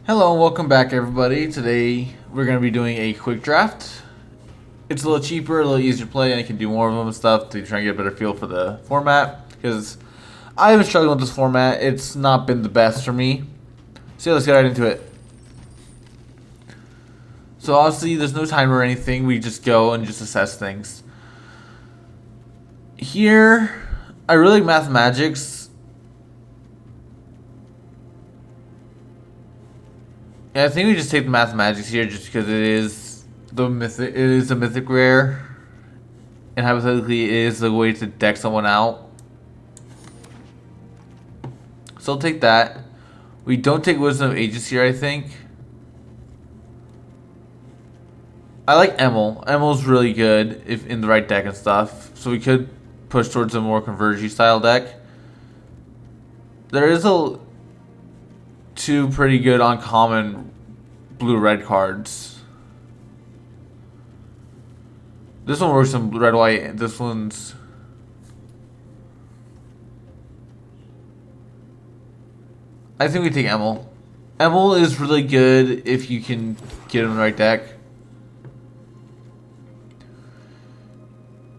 Hello and welcome back everybody. Today we're going to be doing a quick draft. It's a little cheaper, a little easier to play, and I can do more of them and stuff to try and get a better feel for the format. Because I've been struggling with this format. It's not been the best for me. So yeah, let's get right into it. So obviously there's no timer or anything. We just go and just assess things. Here, I really like Mathemagics. Yeah, I think we just take the Mathemagics here just because it is a mythic rare, and hypothetically it is the way to deck someone out. So I'll take that. We don't take Wisdom of Ages here, I think. I like Emil. Emil's really good if in the right deck and stuff. So we could push towards a more Convergy style deck. There is two pretty good uncommon blue-red cards. This one works in red-white. This one's... I think we take Emil. Emil is really good if you can get him in the right deck.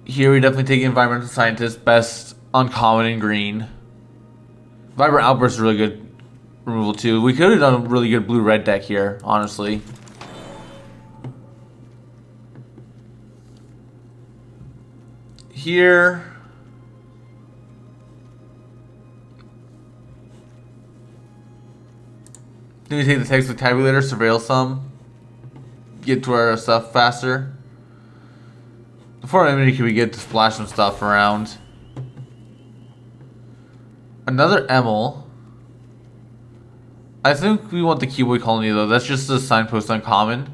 Here we definitely take Environmental Scientist, best uncommon in green. Vibrant Outburst is really good removal too. We could have done a really good blue-red deck here, honestly. Here... then we take the Text Tabulator, surveil some. Get to our stuff faster. Before Enmity can we get to splash some stuff around. Another Emil. I think we want the Cuboid Colony though. That's just a signpost uncommon.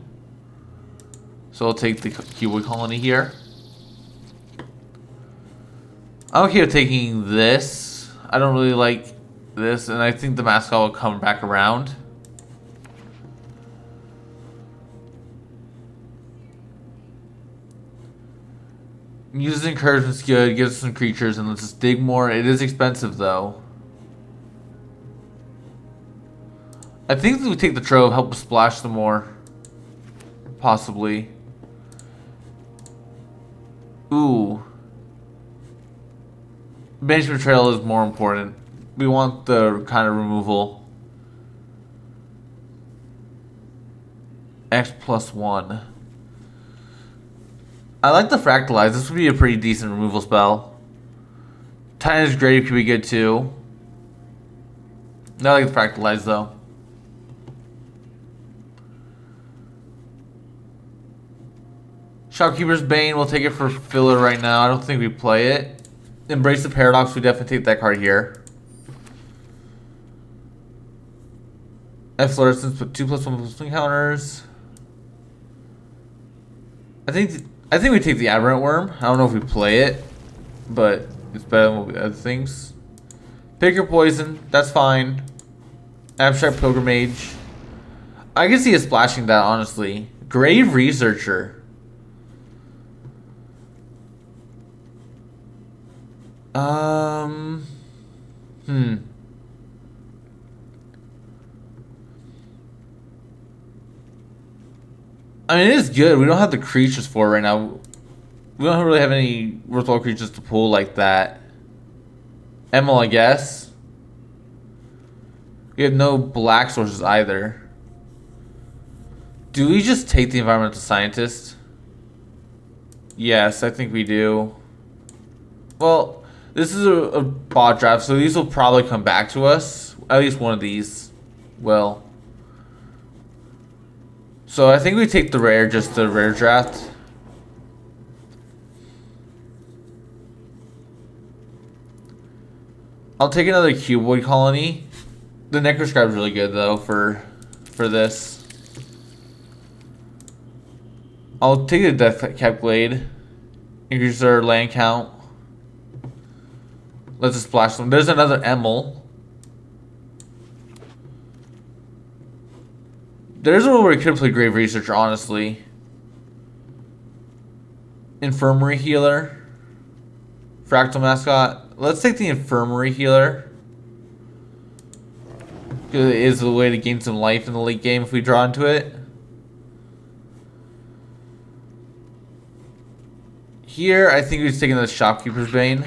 So I'll take the Cuboid Colony here. I'm okay with taking this. I don't really like this, and I think the mascot will come back around. Uses encouragement's good, gives us some creatures, and let's just dig more. It is expensive though. I think that we take the Trove, help us splash some more. Possibly. Ooh. Banishment Betrayal is more important. We want the kind of removal. X+1. I like the Fractalize. This would be a pretty decent removal spell. Titan's Grave could be good too. I like the Fractalize though. Shopkeeper's Bane, we'll take it for filler right now. I don't think we play it. Embrace the Paradox, we definitely take that card here. Efflorescence, put 2+1/+1 counters. I think we take the Aberrant Worm. I don't know if we play it, but it's better than other things. Pick your poison, that's fine. Abstract Pilgrimage. I can see us splashing that, honestly. Grave Researcher. I mean, it is good. We don't have the creatures for it right now. We don't really have any worthwhile creatures to pull like that. Emil, I guess. We have no black sources either. Do we just take the Environmental Scientist? Yes, I think we do. Well, this is a bot draft, so these will probably come back to us. At least one of these will. So I think we take the rare, just the rare draft. I'll take another Cuboid Colony. The Necroscribe is really good though for this. I'll take the Death Cap Blade. Increase our land count. Let's just splash them. There's another Emil. There's a rule where we could play Grave Researcher, honestly. Infirmary Healer. Fractal Mascot. Let's take the Infirmary Healer. Because it is a way to gain some life in the late game if we draw into it. Here, I think we're taking the Shopkeeper's Bane.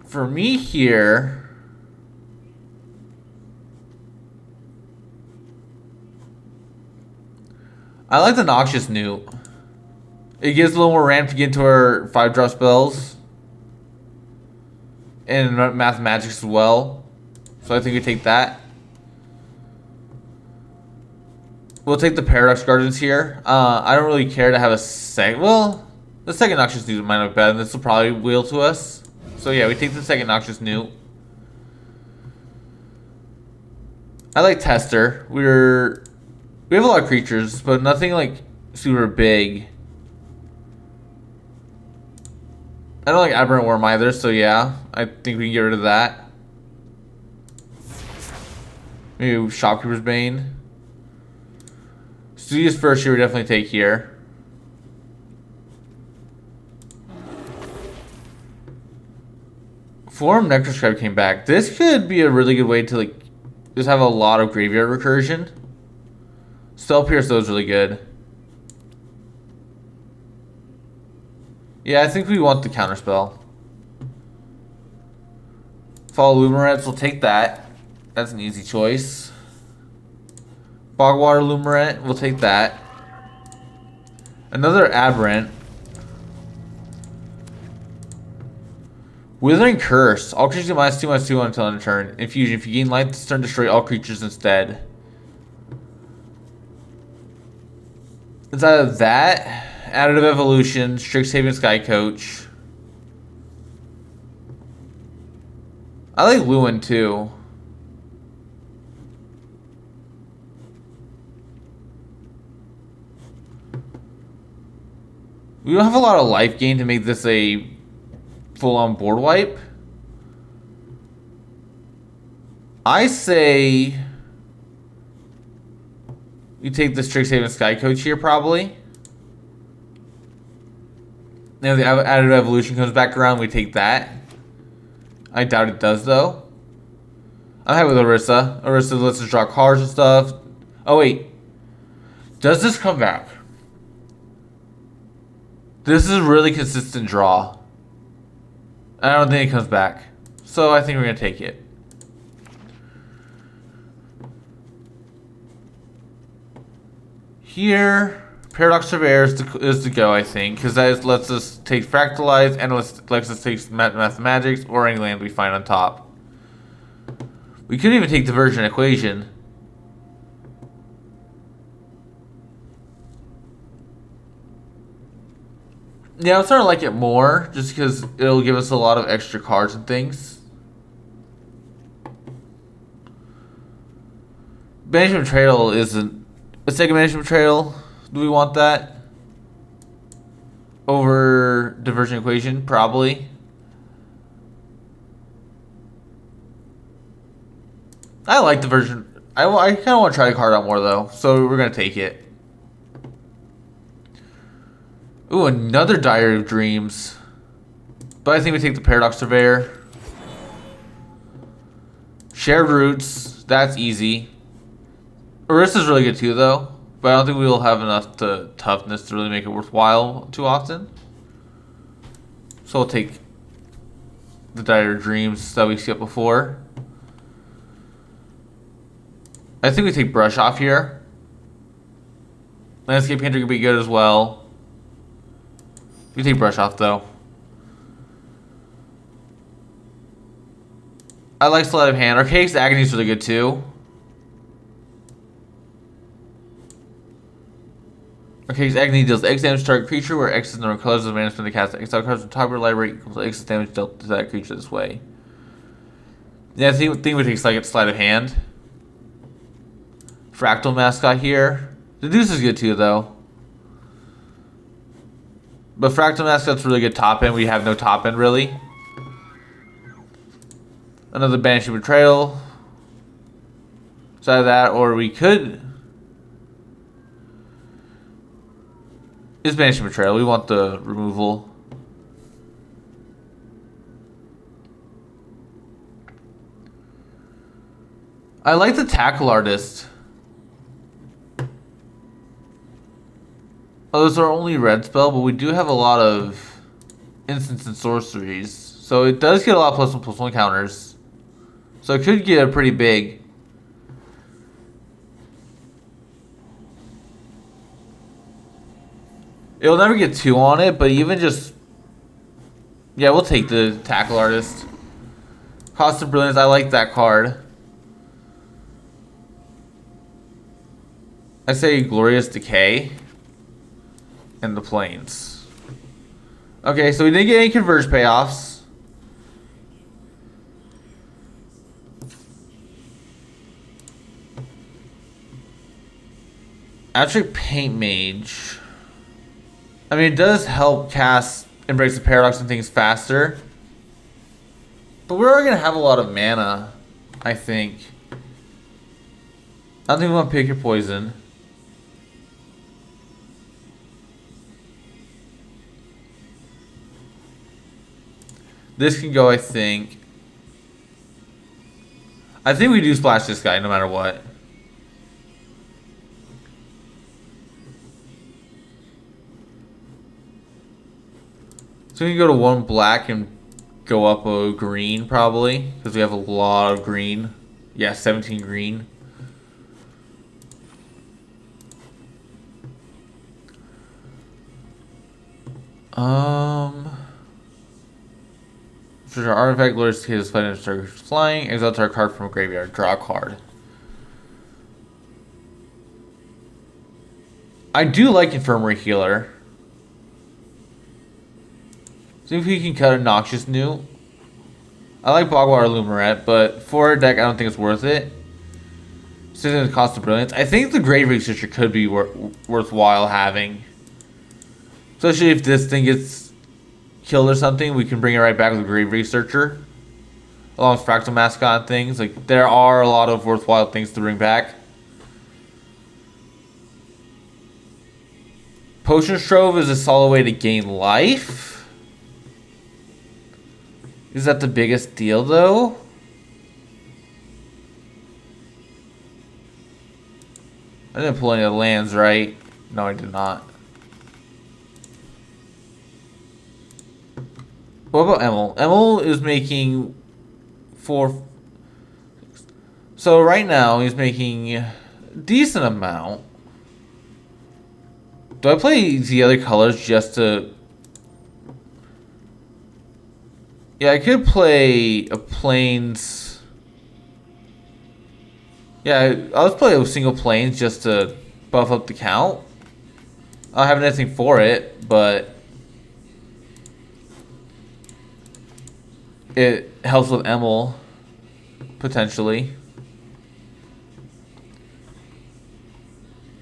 For me here, I like the Noxious Newt. It gives a little more ramp to get into our 5-drop spells. And Mathemagics as well. So I think we take that. We'll take the Paradox Guardians here. I don't really care to have a second. Well, the second Noxious Newt might look better. This will probably wheel to us. So yeah, we take the second Noxious Newt. I like Tester. We have a lot of creatures, but nothing like super big. I don't like Aberrant Worm either, so yeah, I think we can get rid of that. Maybe Shopkeeper's Bane. Studious First Year we definitely take here. Form Necroscribe came back. This could be a really good way to like just have a lot of graveyard recursion. Spell Pierce though is really good. Yeah, I think we want the counterspell. Follow Lumerets, we'll take that. That's an easy choice. Bogwater Lumeret, we'll take that. Another Aberrant. Withering Curse. All creatures get -2/2 until end of turn. Infusion. If you gain life this turn, destroy all creatures instead. It's either that, Additive Evolution, Strixhaven Sky Coach. I like Lewin too. We don't have a lot of life gain to make this a full-on board wipe. I say you take the Strixhaven Sky Coach here, probably. Now the Additive Evolution comes back around, we take that. I doubt it does, though. I'm happy with Orisa. Orisa lets us draw cards and stuff. Oh, wait. Does this come back? This is a really consistent draw. I don't think it comes back. So I think we're going to take it. Here, Paradox Surveyor is the go, I think. Because that lets us take Fractalize and lets us take Mathemagics or any land we find on top. We could even take Diversion Equation. Yeah, I'm starting to like it more, just because it'll give us a lot of extra cards and things. Management Betrayal isn't... Let's take a Management Betrayal. Do we want that? Over Diversion Equation? Probably. I like Diversion. I kind of want to try the card out more, though, so we're going to take it. Ooh, another Diary of Dreams. But I think we take the Paradox Surveyor. Shared Roots. That's easy. Orisa's really good too, though. But I don't think we will have enough toughness to really make it worthwhile too often. So we'll take the Diary of Dreams that we skipped before. I think we take Brush Off here. Landscape Painter could be good as well. We take Brush Off, though. I like Sleight of Hand. Archaic's Agony is really good, too. Archaic's Agony deals X damage to target creature, where X is the number of colors of mana spent to cast exile cards from the top of your library equals X damage dealt to that creature this way. Yeah, I think we take Sleight of Hand. Fractal Mascot here. Deduce is good, too, though. But Fractal Mascot's really good top end. We have no top end, really. Another Banishing Betrayal. It's either that, or we could... It's Banishing Betrayal. We want the removal. I like the tackle artist. Oh, those are only red spell, but we do have a lot of instants and sorceries. So it does get a lot of +1/+1 counters. So it could get pretty big. It'll never get 2 on it, but even just... Yeah, we'll take the tackle artist. Cost of Brilliance, I like that card. I say Glorious Decay. And the Plains. Okay, so we didn't get any Converge payoffs. Actually, Paint Mage. I mean, it does help cast Embrace the Paradox and things faster. But we're already going to have a lot of mana, I think. I don't think we want to pick your poison. This can go, I think. I think we do splash this guy no matter what. So we can go to 1 black and go up a green probably. Because we have a lot of green. Yeah, 17 green. For our artifact, Glorious Decay is fighting starts flying. Exile our card from a graveyard. Draw a card. I do like Infirmary Healer. See if we can cut a Noxious New. I like Bogwater Luminette, but for a deck, I don't think it's worth it. Since the cost of Brilliance, I think the Grave Researcher could be worthwhile having. Especially if this thing gets killed or something, we can bring it right back with a Grave Researcher. Along with Fractal Mascot and things. Like, there are a lot of worthwhile things to bring back. Potion Strove is a solid way to gain life. Is that the biggest deal, though? I didn't pull any of the lands, right? No, I did not. What about Emil? Emil is making 4... So right now, he's making a decent amount. Do I play the other colors just to... Yeah, I could play a Plains. Yeah, I'll just play a single Plains just to buff up the count. I don't have anything for it, but it helps with Emil, potentially.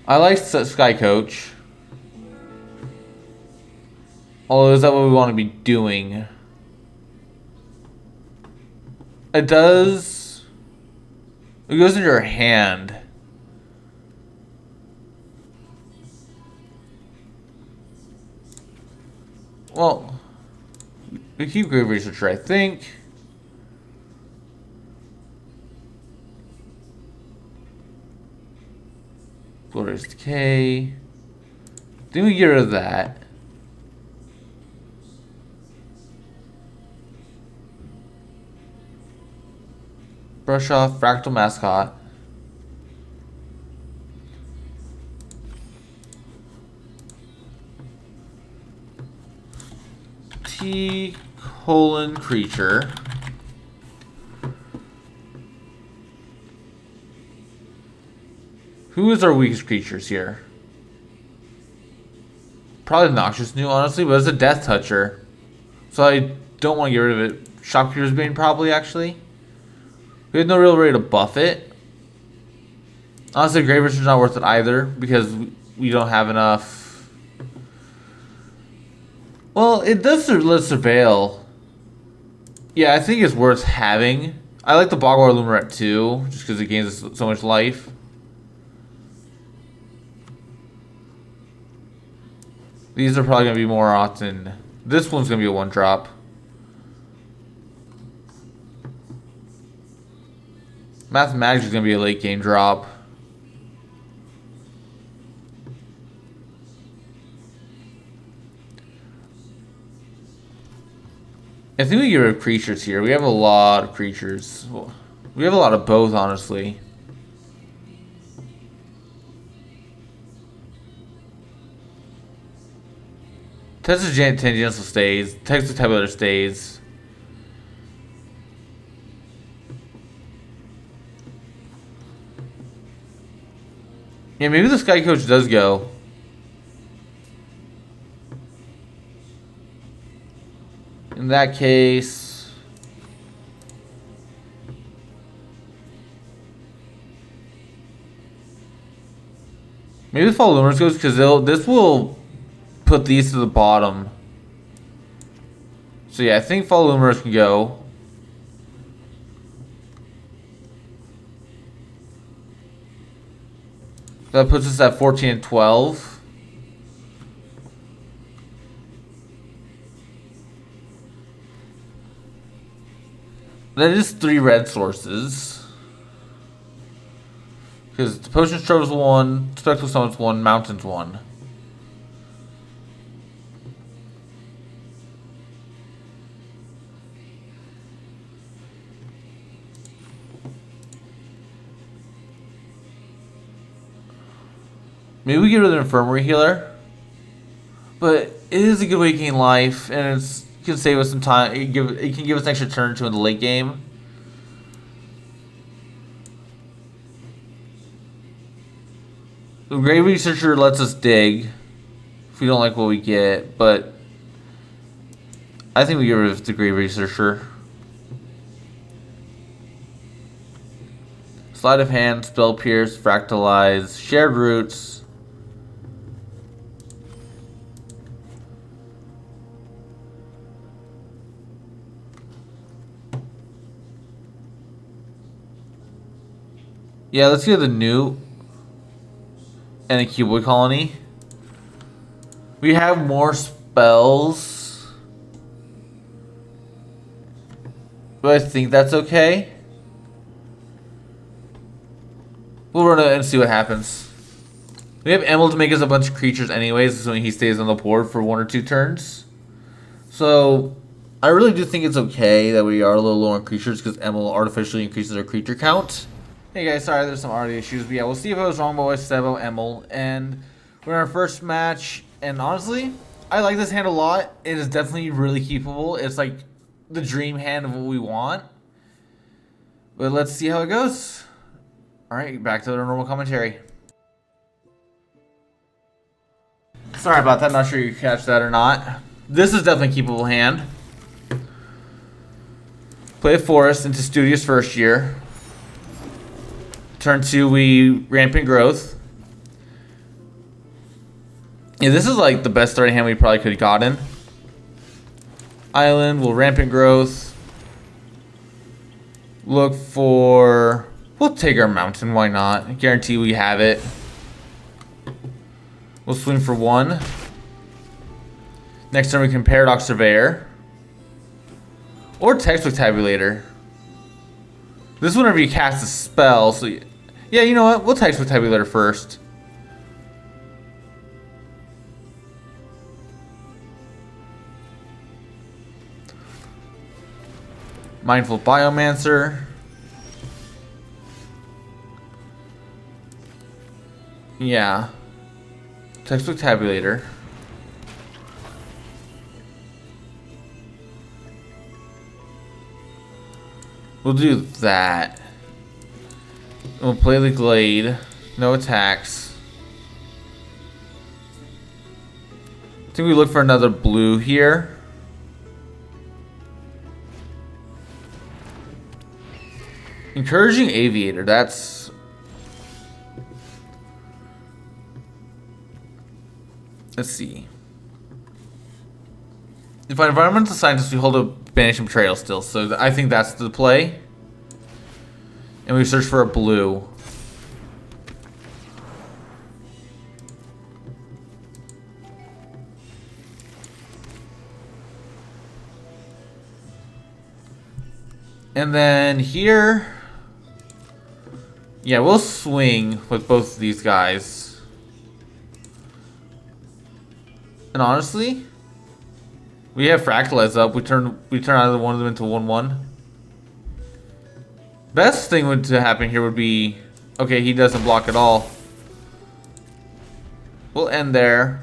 I like Sky Coach. Although, is that what we want to be doing? It does. It goes into your hand. Well, we keep Grave Researcher, I think. Glorious Decay. Then we get rid of that. Brush off Fractal Mascot. T::creature. Who is our weakest creatures here? Probably Noxious New, honestly, but it's a Death Toucher. So I don't want to get rid of it. Shopkeeper's Bane, probably, actually. We have no real way to buff it. Honestly, Grave Researcher's not worth it either, because we don't have enough. Well, it does let Surveil. Yeah, I think it's worth having. I like the Bogwater Luminette too, just because it gains so much life. These are probably going to be more often. This one's going to be a 1-drop. Mathemagics is going to be a late game drop. I think we get rid of creatures here. We have a lot of creatures. We have a lot of both, honestly. Texas Tangential stays. Texas Tabular stays. Yeah, maybe the Sky Coach does go. In that case, maybe the Fall Luminous goes because this will put these to the bottom. So yeah, I think Fall Luminous can go. That puts us at 14 and 12. That is 3 red sources. Because the Potion Strobe is 1, Spectral Summon's 1, Mountain's 1. Maybe we get rid of the Infirmary Healer. But it is a good way to gain life, and it can save us some time. It can give us an extra turn to in the late game. The Grave Researcher lets us dig if we don't like what we get, but I think we get rid of the Grave Researcher. Sleight of Hand, Spell Pierce, Fractalize, Shared Roots. Yeah, let's get the new and a Cuboid Colony. We have more spells, but I think that's okay. We'll run it and see what happens. We have Emil to make us a bunch of creatures anyways, assuming he stays on the board for 1 or 2 turns. So I really do think it's okay that we are a little low on creatures because Emil artificially increases our creature count. Hey guys, sorry there's some audio issues, but yeah, we'll see if I was wrong about Sebo Emil. And we're in our first match, and honestly, I like this hand a lot. It is definitely really keepable. It's like the dream hand of what we want. But let's see how it goes. Alright, back to the normal commentary. Sorry about that, not sure you catch that or not. This is definitely a keepable hand. Play a Forest into Studious First Year. Turn 2, we Rampant Growth. Yeah, this is like the best starting hand we probably could have gotten. Island, we'll Rampant Growth. Look for... We'll take our Mountain, why not? Guarantee we have it. We'll swing for 1. Next turn we can Paradox Surveyor. Or Textbook Tabulator. This is whenever you cast a spell, so... Yeah, you know what? We'll Textbook Tabulator first. Mindful Biomancer. Yeah. Textbook Tabulator. We'll do that. We'll play the Glade. No attacks. I think we look for another blue here. Encouraging Aviator, that's... Let's see. If our environmental scientist, we hold a Banishing Betrayal still, so I think that's the play. And we search for a blue. And then here, Yeah, we'll swing with both of these guys. And honestly, we have fractalized up. We turn either one of them into 1/1. Best thing would to happen here would be, okay, he doesn't block at all. We'll end there.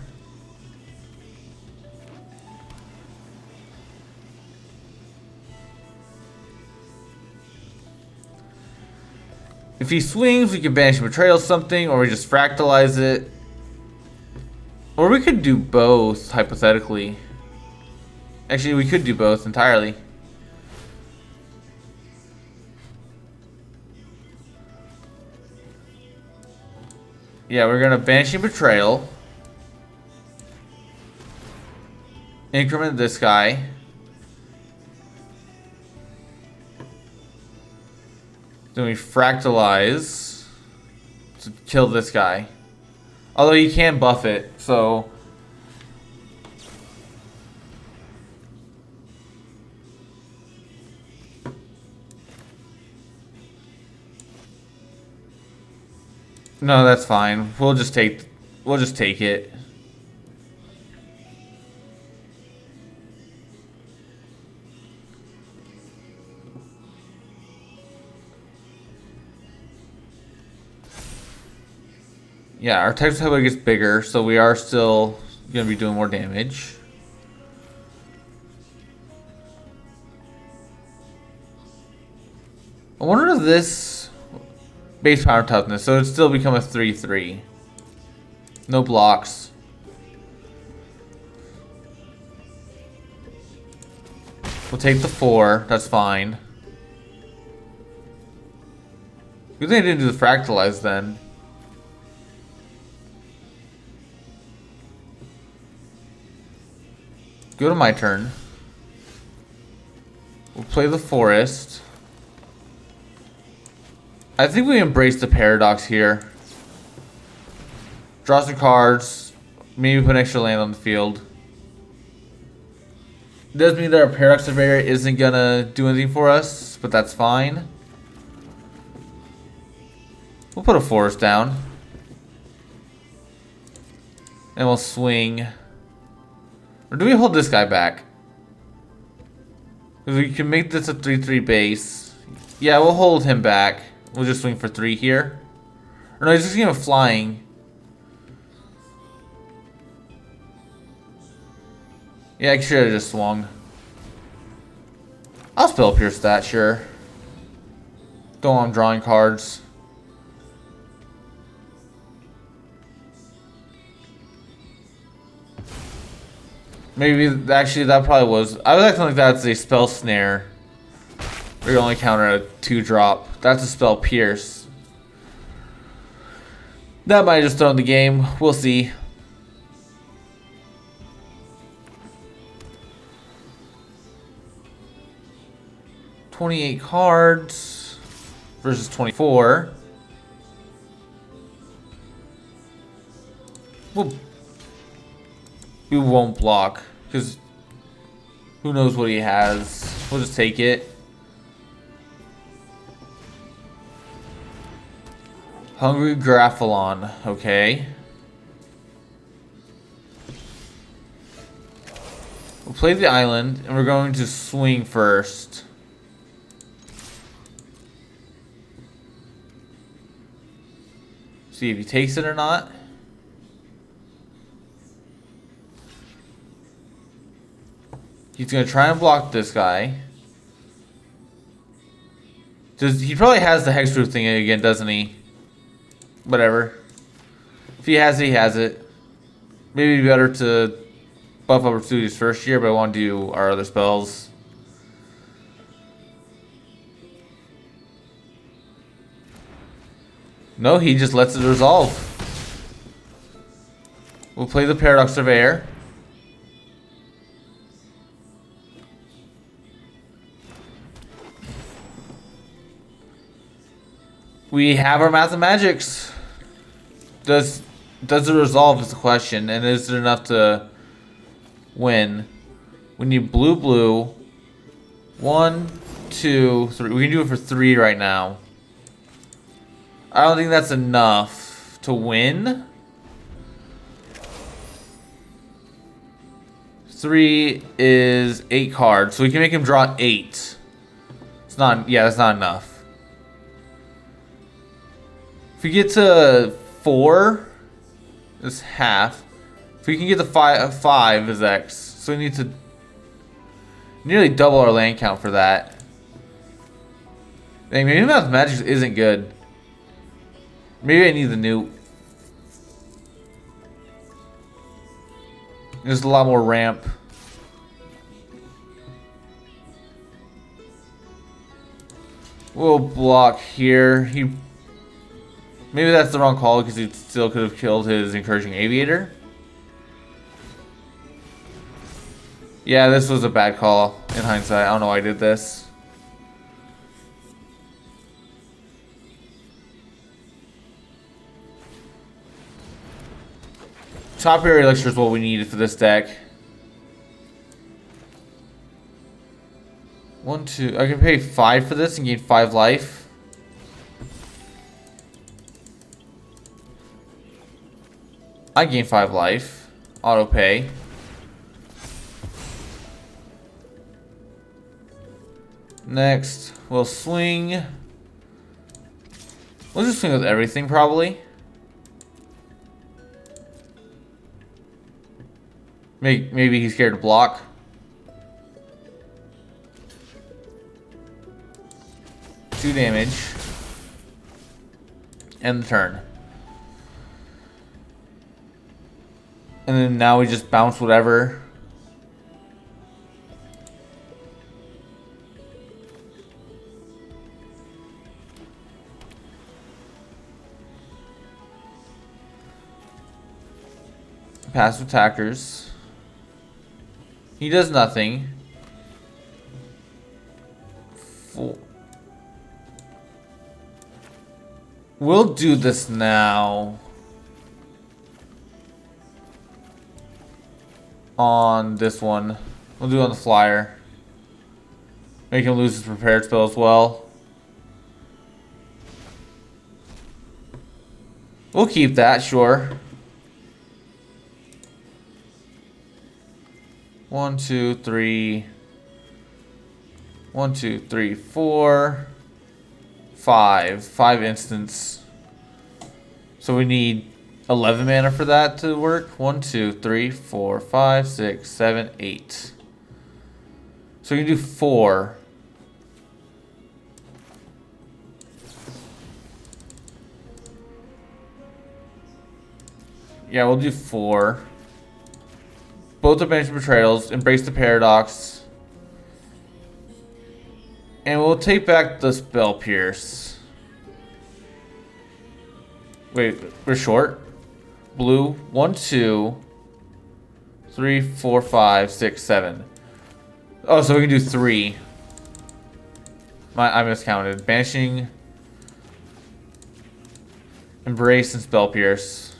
If he swings, we can banish betrayal something, or we just fractalize it. Or we could do both, hypothetically. Actually, we could do both entirely. Yeah, we're gonna banishing betrayal. Increment this guy. Then we fractalize to kill this guy. Although you can buff it, so. No, that's fine. We'll just take it. Yeah, our Texas Highway gets bigger, so we are still gonna be doing more damage. I wonder if this base power toughness, so it'd still become a 3/3. No blocks. We'll take the 4, that's fine. Good thing I didn't do the fractalize then. Go to my turn. We'll play the forest. I think we embrace the paradox here. Draw some cards. Maybe put an extra land on the field. It does mean that our paradox surveyor isn't gonna do anything for us, but that's fine. We'll put a forest down. And we'll swing. Or do we hold this guy back? Because we can make this a 3/3 base. Yeah, we'll hold him back. We'll just swing for 3 here. Or no, he's just gonna have flying. Yeah, I should have just swung. I'll spell pierce that, sure. Don't want him drawing cards. Maybe, actually, that probably was. I was acting like that's a spell snare. Where you only counter a 2-drop. That's a spell pierce. That might have just thrown the game. We'll see. $28 cards versus 24. We won't block because who knows what he has. We'll just take it. Hungry Graphalon, okay. We'll play the island and we're going to swing first. See if he takes it or not. He's gonna try and block this guy. He probably has the hexproof thing again, doesn't he? Whatever. If he has it, he has it. Maybe it'd be better to buff up opportunities first here, but I want to do our other spells. No, he just lets it resolve. We'll play the Paradox Surveyor. We have our Mathemagics. Does it resolve is the question, and is it enough to win? We need blue. 1, 2, 3. We can do it for 3 right now. I don't think that's enough to win. 3 is 8 cards, so we can make him draw 8. It's not, yeah, that's not enough. If we get to 4, it's half. If we can get to 5 is X. So we need to nearly double our land count for that. Dang, maybe Mathemagics isn't good. Maybe I need the newt. There's a lot more ramp. We'll block here. Maybe that's the wrong call because he still could have killed his Encouraging Aviator. Yeah, this was a bad call in hindsight. I don't know why I did this. Top area elixir is what we needed for this deck. 1, 2. I can pay 5 for this and gain 5 life. I gain 5 life. Auto pay. Next, we'll swing. We'll just swing with everything, probably. Maybe he's scared to block. Two damage. End the turn. And then now we just bounce whatever. Passive attackers. He does nothing. 4. We'll do this now. On this one. We'll do it on the flyer. Make him lose his prepared spell as well. We'll keep that, sure. 1, 2, 3. 1, 2, 3, 4. 5. 5 instants. So we need 11 mana for that to work. 1, 2, 3, 4, 5, 6, 7, 8. So we can do 4. Yeah, we'll do 4. Both are Banishment Betrayals. Embrace the Paradox. And we'll take back the Spell Pierce. Wait, we're short? Blue. 1, 2, 3, 4, 5, 6, 7. Oh, so we can do 3. I miscounted. Banishing, Embrace, and Spell Pierce.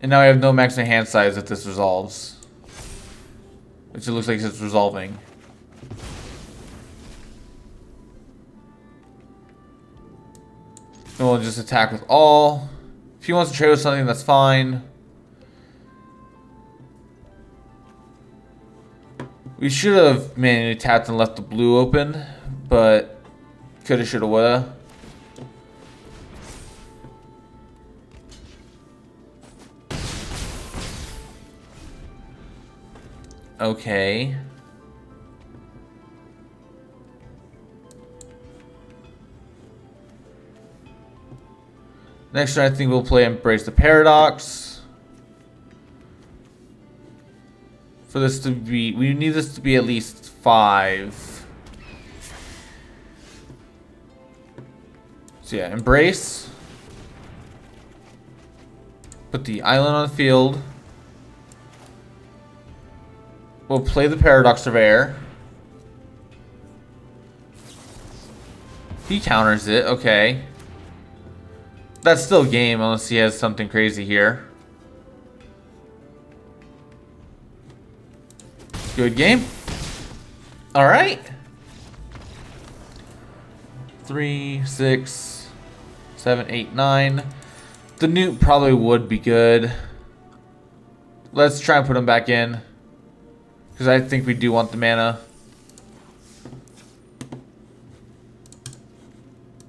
And now I have no maximum hand size if this resolves. Which it looks like it's resolving. And we'll just attack with all. If he wants to trade with something, that's fine. We should have manually tapped and left the blue open, but coulda, shoulda, woulda. Okay. Next turn, I think we'll play Embrace the Paradox. For this to be, we need this to be at least 5. So yeah, Embrace. Put the island on the field. We'll play the Paradox Surveyor. He counters it, okay. That's still game unless he has something crazy here. Good game. All right. 3, 6, 7, 8, 9. The newt probably would be good. Let's try and put him back in, because I think we do want the mana.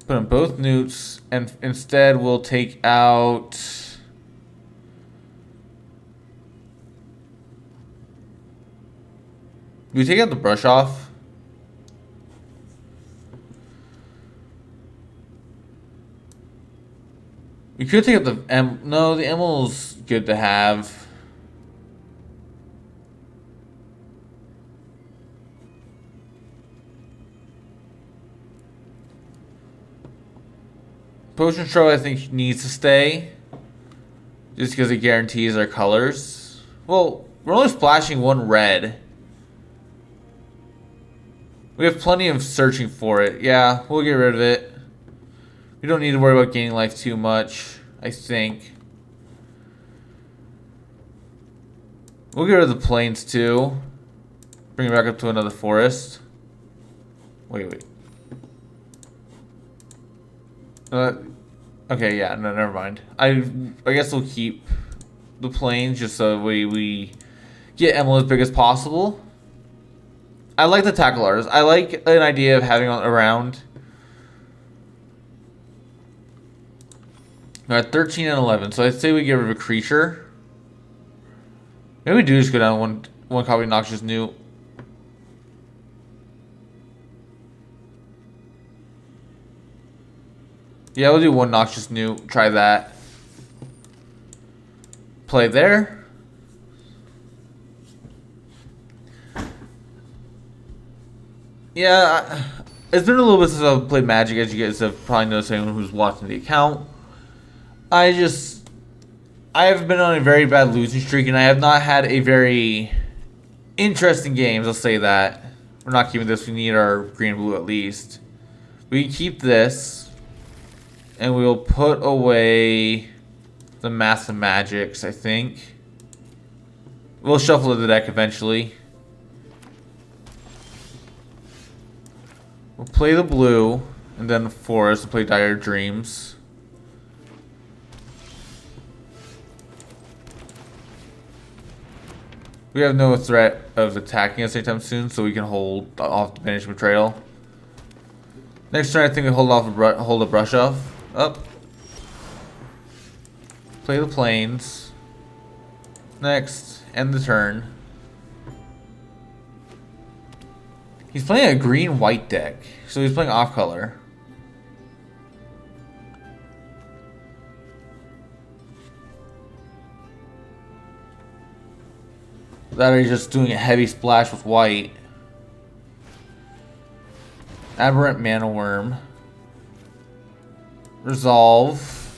Put in both newts, and instead we'll take out... Do we take out the brush off? We could take out the no, the emerald's good to have. Potion Throw, I think, needs to stay. Just because it guarantees our colors. Well, we're only splashing one red. We have plenty of searching for it. Yeah, we'll get rid of it. We don't need to worry about gaining life too much, I think. We'll get rid of the plains too. Bring it back up to another forest. Wait. Okay, yeah, no, never mind. I guess we'll keep the plains just so we get Emma as big as possible. I like the tackle artist. I like an idea of having it around. We're at 13 and 11, so I'd say we get rid of a creature. Maybe we do just go down one copy Noxious Newt. Yeah, we'll do one Noxious Newt. Try that. Play there. Yeah, it's been a little bit since I've played Magic, as you guys have probably noticed, anyone who's watching the account. I have been on a very bad losing streak, and I have not had a very interesting games, I'll say that. We're not keeping this, we need our green and blue at least. We keep this, and we'll put away the Mathemagics, I think. We'll shuffle the deck eventually. We'll play the blue, and then the forest, and play Dire Dreams. We have no threat of attacking us anytime soon, so we can hold off the Banishment Trail. Next turn, I think we hold a brush off. Up. Play the plains. Next, end the turn. He's playing a green-white deck, so he's playing off-color. That or he's just doing a heavy splash with white. Aberrant Mana Worm. Resolve.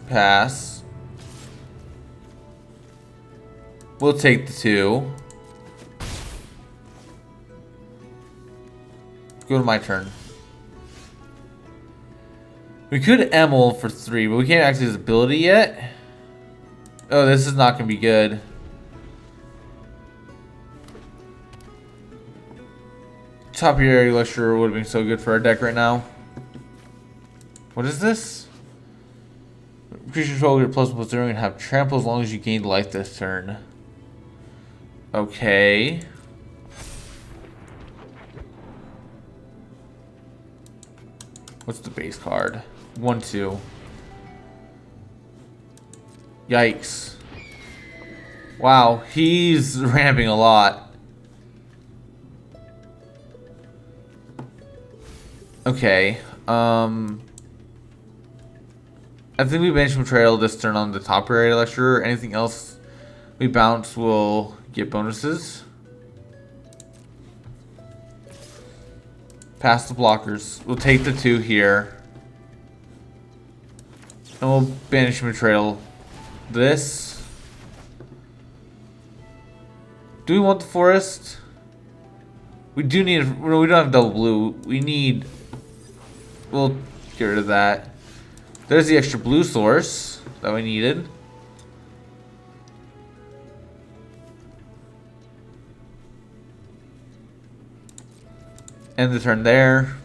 Pass. We'll take the 2. Go to my turn. We could Emil for 3, but we can't access his ability yet. Oh, this is not going to be good. Top Area Lecturer would have been so good for our deck right now. What is this? Creature control your +0 and have trample as long as you gain life this turn. Okay. What's the base card? 1/2. Yikes. Wow, he's ramping a lot. Okay. I think we Banishment Trail this turn on the top area lecturer. Anything else we bounce will get bonuses. Pass the blockers. We'll take the 2 here. And we'll Banishment Trail this. Do we want the forest? We do need... No, we don't have double blue. We need... We'll get rid of that. There's the extra blue source that we needed. End the turn there.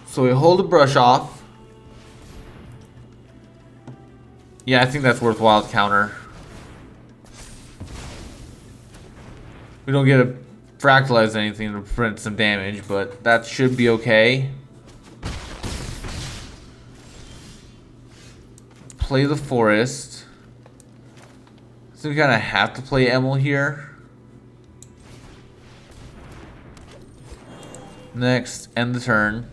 So we hold the brush off. Yeah, I think that's worthwhile to counter. We don't get to fractalize anything to prevent some damage, but that should be okay. Play the forest. So we kind of have to play Emil here. Next, end the turn.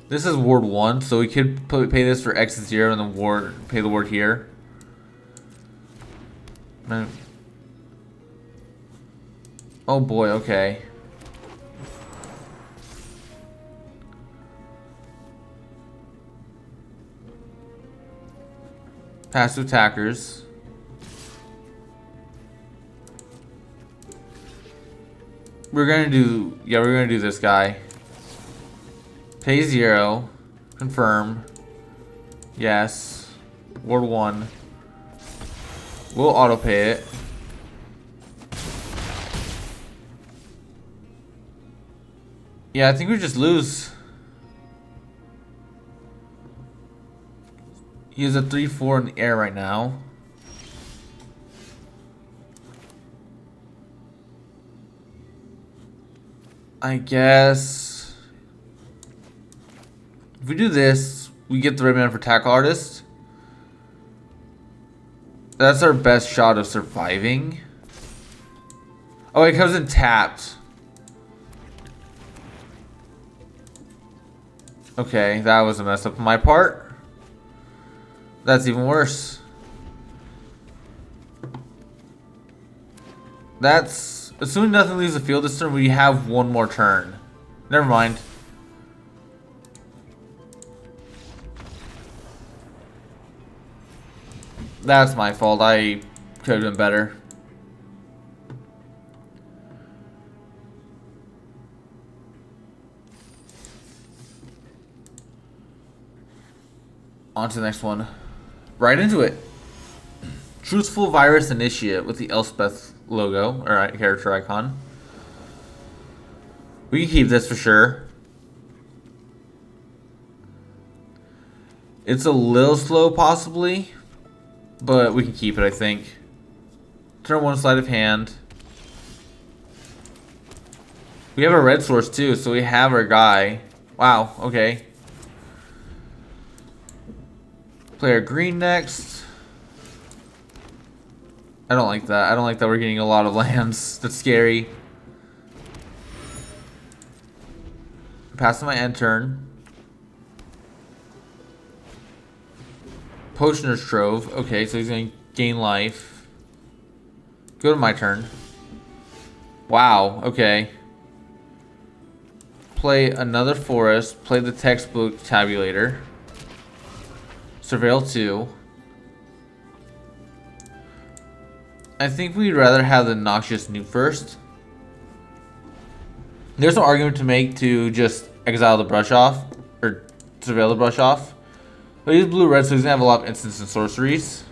This is ward 1, so we could pay this for X0 and then pay the ward here. Oh boy, okay. Passive attackers. We're gonna do this guy. Pay 0. Confirm. Yes. Ward 1. We'll auto pay it. Yeah, I think we just lose. He is a 3-4 in the air right now. I guess if we do this, we get the red mana for Tackle Artist. That's our best shot of surviving. Oh, it comes in tapped. Okay, that was a mess up on my part. That's even worse. That's... Assuming nothing leaves the field this turn, we have one more turn. Never mind. That's my fault. I could have been better. On to the next one. Right into it. Truthful Virus Initiate with the Elspeth logo, or character icon. We can keep this for sure. It's a little slow possibly, but we can keep it, I think. Turn 1 sleight of hand. We have a red source too, so we have our guy. Wow, okay. Play our green next. I don't like that. I don't like that we're getting a lot of lands. That's scary. Passing my end turn. Potioner's Trove. Okay, so he's going to gain life. Go to my turn. Wow, okay. Play another forest. Play the textbook tabulator. Surveil 2. I think we'd rather have the Noxious Newt first. There's no argument to make to just exile the brush off, or surveil the brush off. But he's blue-red, so he's gonna have a lot of instants and sorceries.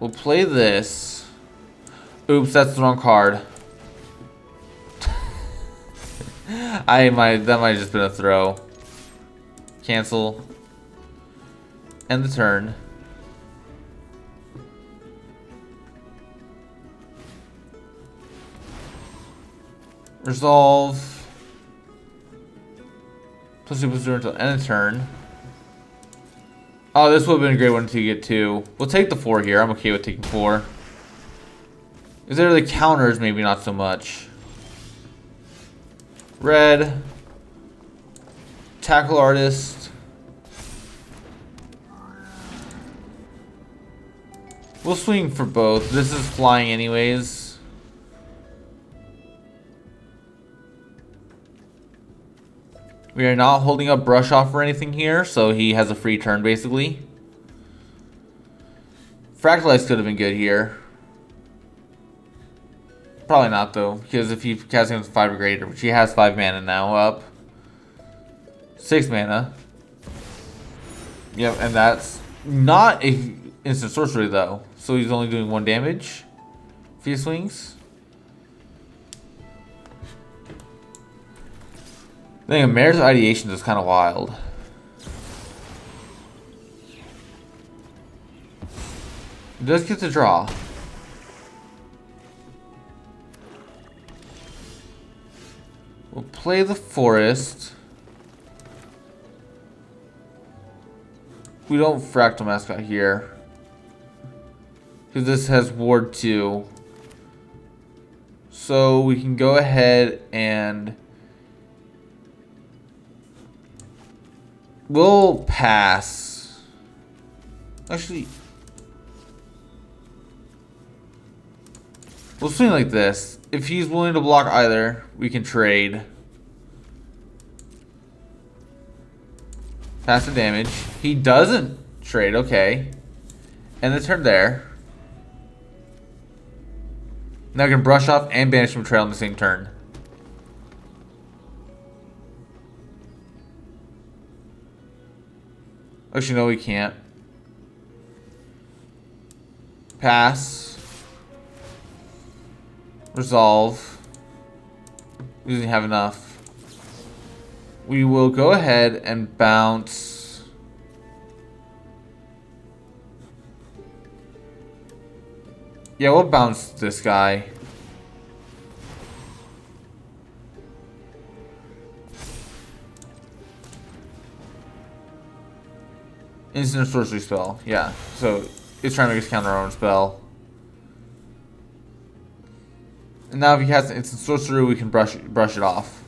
We'll play this. Oops, that's the wrong card. That might have just been a throw. Cancel. End the turn. Resolve. Plus 2/2 until end of turn. Oh, this would have been a great one to get 2. We'll take the 4 here. I'm okay with taking 4. Is there the counters? Maybe not so much. Red. Tackle Artist. We'll swing for both. This is flying anyways. We are not holding up brush off or anything here, so he has a free turn basically. Fractalize could have been good here. Probably not though, because if he casting him 5 or greater, which he has 5 mana now up. 6 mana. Yep, and that's not a instant sorcery though. So he's only doing 1 damage if he swings. I think a Mayor's Ideations is kind of wild. He does get to draw. We'll play the forest. We don't Fractal Mascot here. Because this has Ward 2. So we can go ahead and... we'll pass. Actually... we'll swing like this. If he's willing to block either, we can trade. Pass the damage. He doesn't trade, okay. End the turn there. Now I can brush off and banish from trail on the same turn. Actually, no, we can't. Pass. Resolve. We didn't have enough. We will go ahead and bounce. Yeah, we'll bounce this guy. Instant sorcery spell. Yeah, so it's trying to make us counter our own spell. And now if he has an instant sorcery, we can brush it off.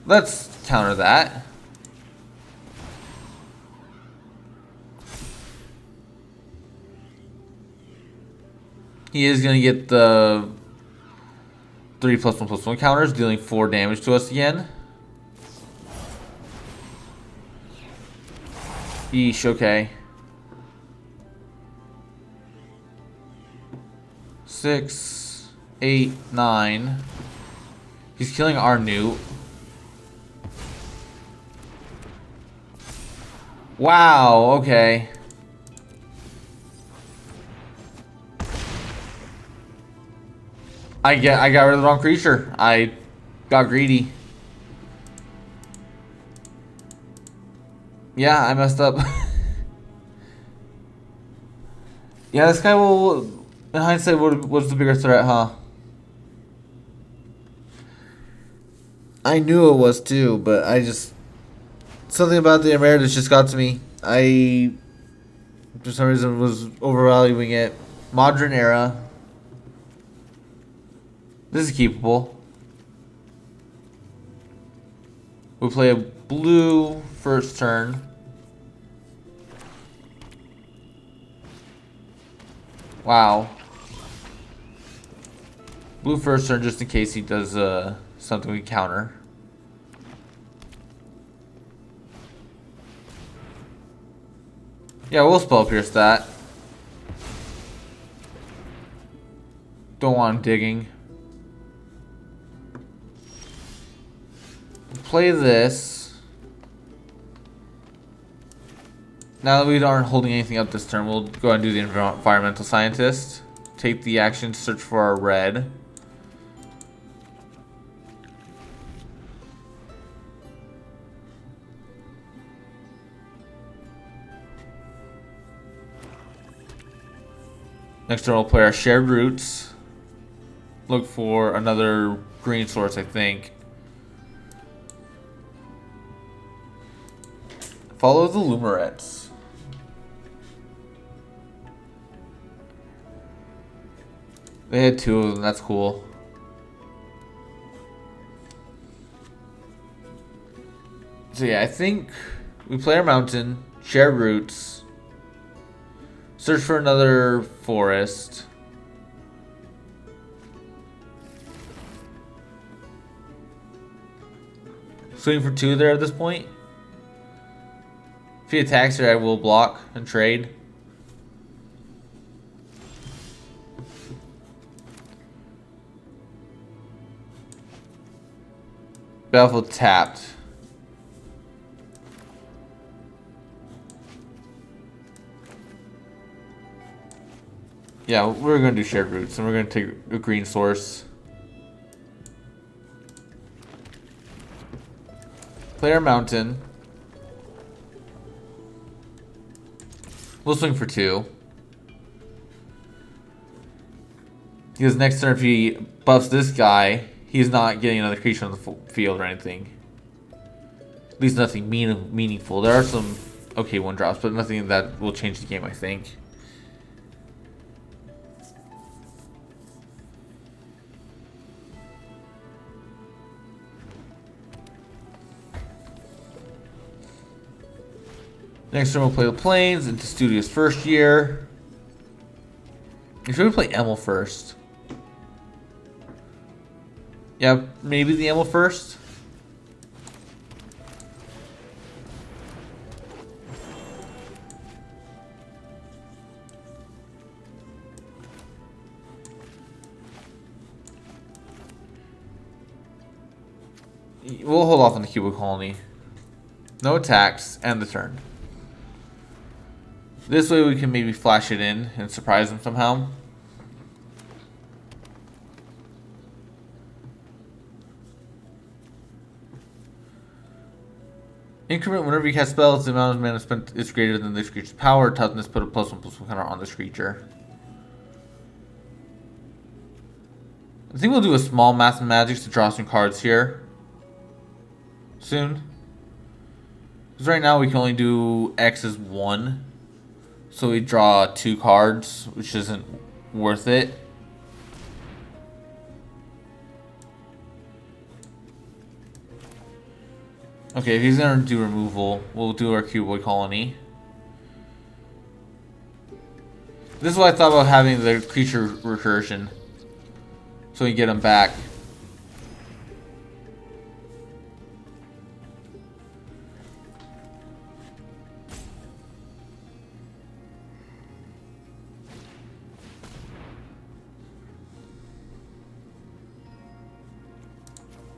Let's counter that. He is going to get the 3+1/+1 counters, dealing 4 damage to us again. Yeesh, okay. 6, 8, 9. He's killing our Newt. Wow, okay. I got rid of the wrong creature. I got greedy. Yeah, I messed up. Yeah, this guy will, in hindsight, was the bigger threat, huh? I knew it was too, but I just... something about the Emeritus just got to me. I, for some reason, was overvaluing it. Modern Era. This is keepable. We'll play a blue first turn. Wow. Blue first turn just in case he does something we counter. Yeah, we'll Spell Pierce that. Don't want him digging. Play this. Now that we aren't holding anything up this turn, we'll go ahead and do the Environmental Scientist. Take the action to search for our red. Next turn we'll play our Shared Roots. Look for another green source, I think. Follow the Lumerets. They had 2 of them, that's cool. So yeah, I think we play our mountain, share roots, search for another forest. Swing for 2 there at this point. If he attacks her, I will block and trade. Battlefield tapped. Yeah, we're going to do shared roots, and we're going to take a green source. Play our mountain. We'll swing for 2. Because next turn, if he buffs this guy, he's not getting another creature on the field or anything. At least nothing meaningful. There are some okay 1-drops, but nothing that will change the game, I think. Next turn, we'll play the Plains into Studio's first year. Should we play Emil first? Yeah, maybe the Emil first. We'll hold off on the Cuba Colony. No attacks, end the turn. This way we can maybe flash it in and surprise him somehow. Increment whenever you cast spells, the amount of mana spent is greater than this creature's power. Toughness, put a +1/+1 counter on this creature. I think we'll do a small Mathemagics to draw some cards here soon. Because right now we can only do X as 1. So we draw 2 cards, which isn't worth it. Okay, if he's gonna do removal, we'll do our Cuboid Colony. This is what I thought about having the creature recursion. So we can get him back.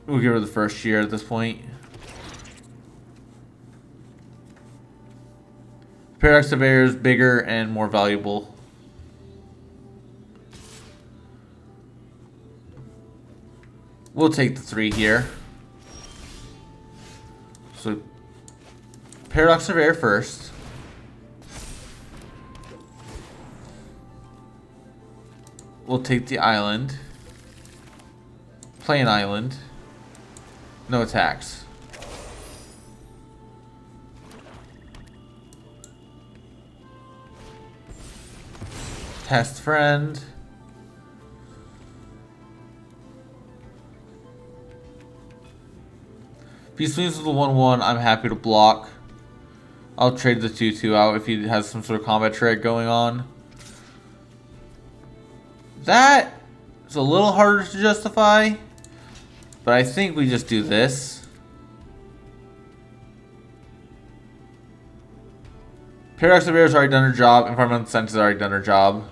We'll give her the first year at this point. Paradox Surveyor is bigger and more valuable. We'll take the 3 here. So, Paradox Surveyor first. We'll take the island. Play an island. No attacks. Test friend. If he swings with the 1/1, I'm happy to block. I'll trade the 2/2 out if he has some sort of combat trick going on. That is a little harder to justify, but I think we just do this. Paradox Surveyor has already done her job. Environmental Sense has already done her job.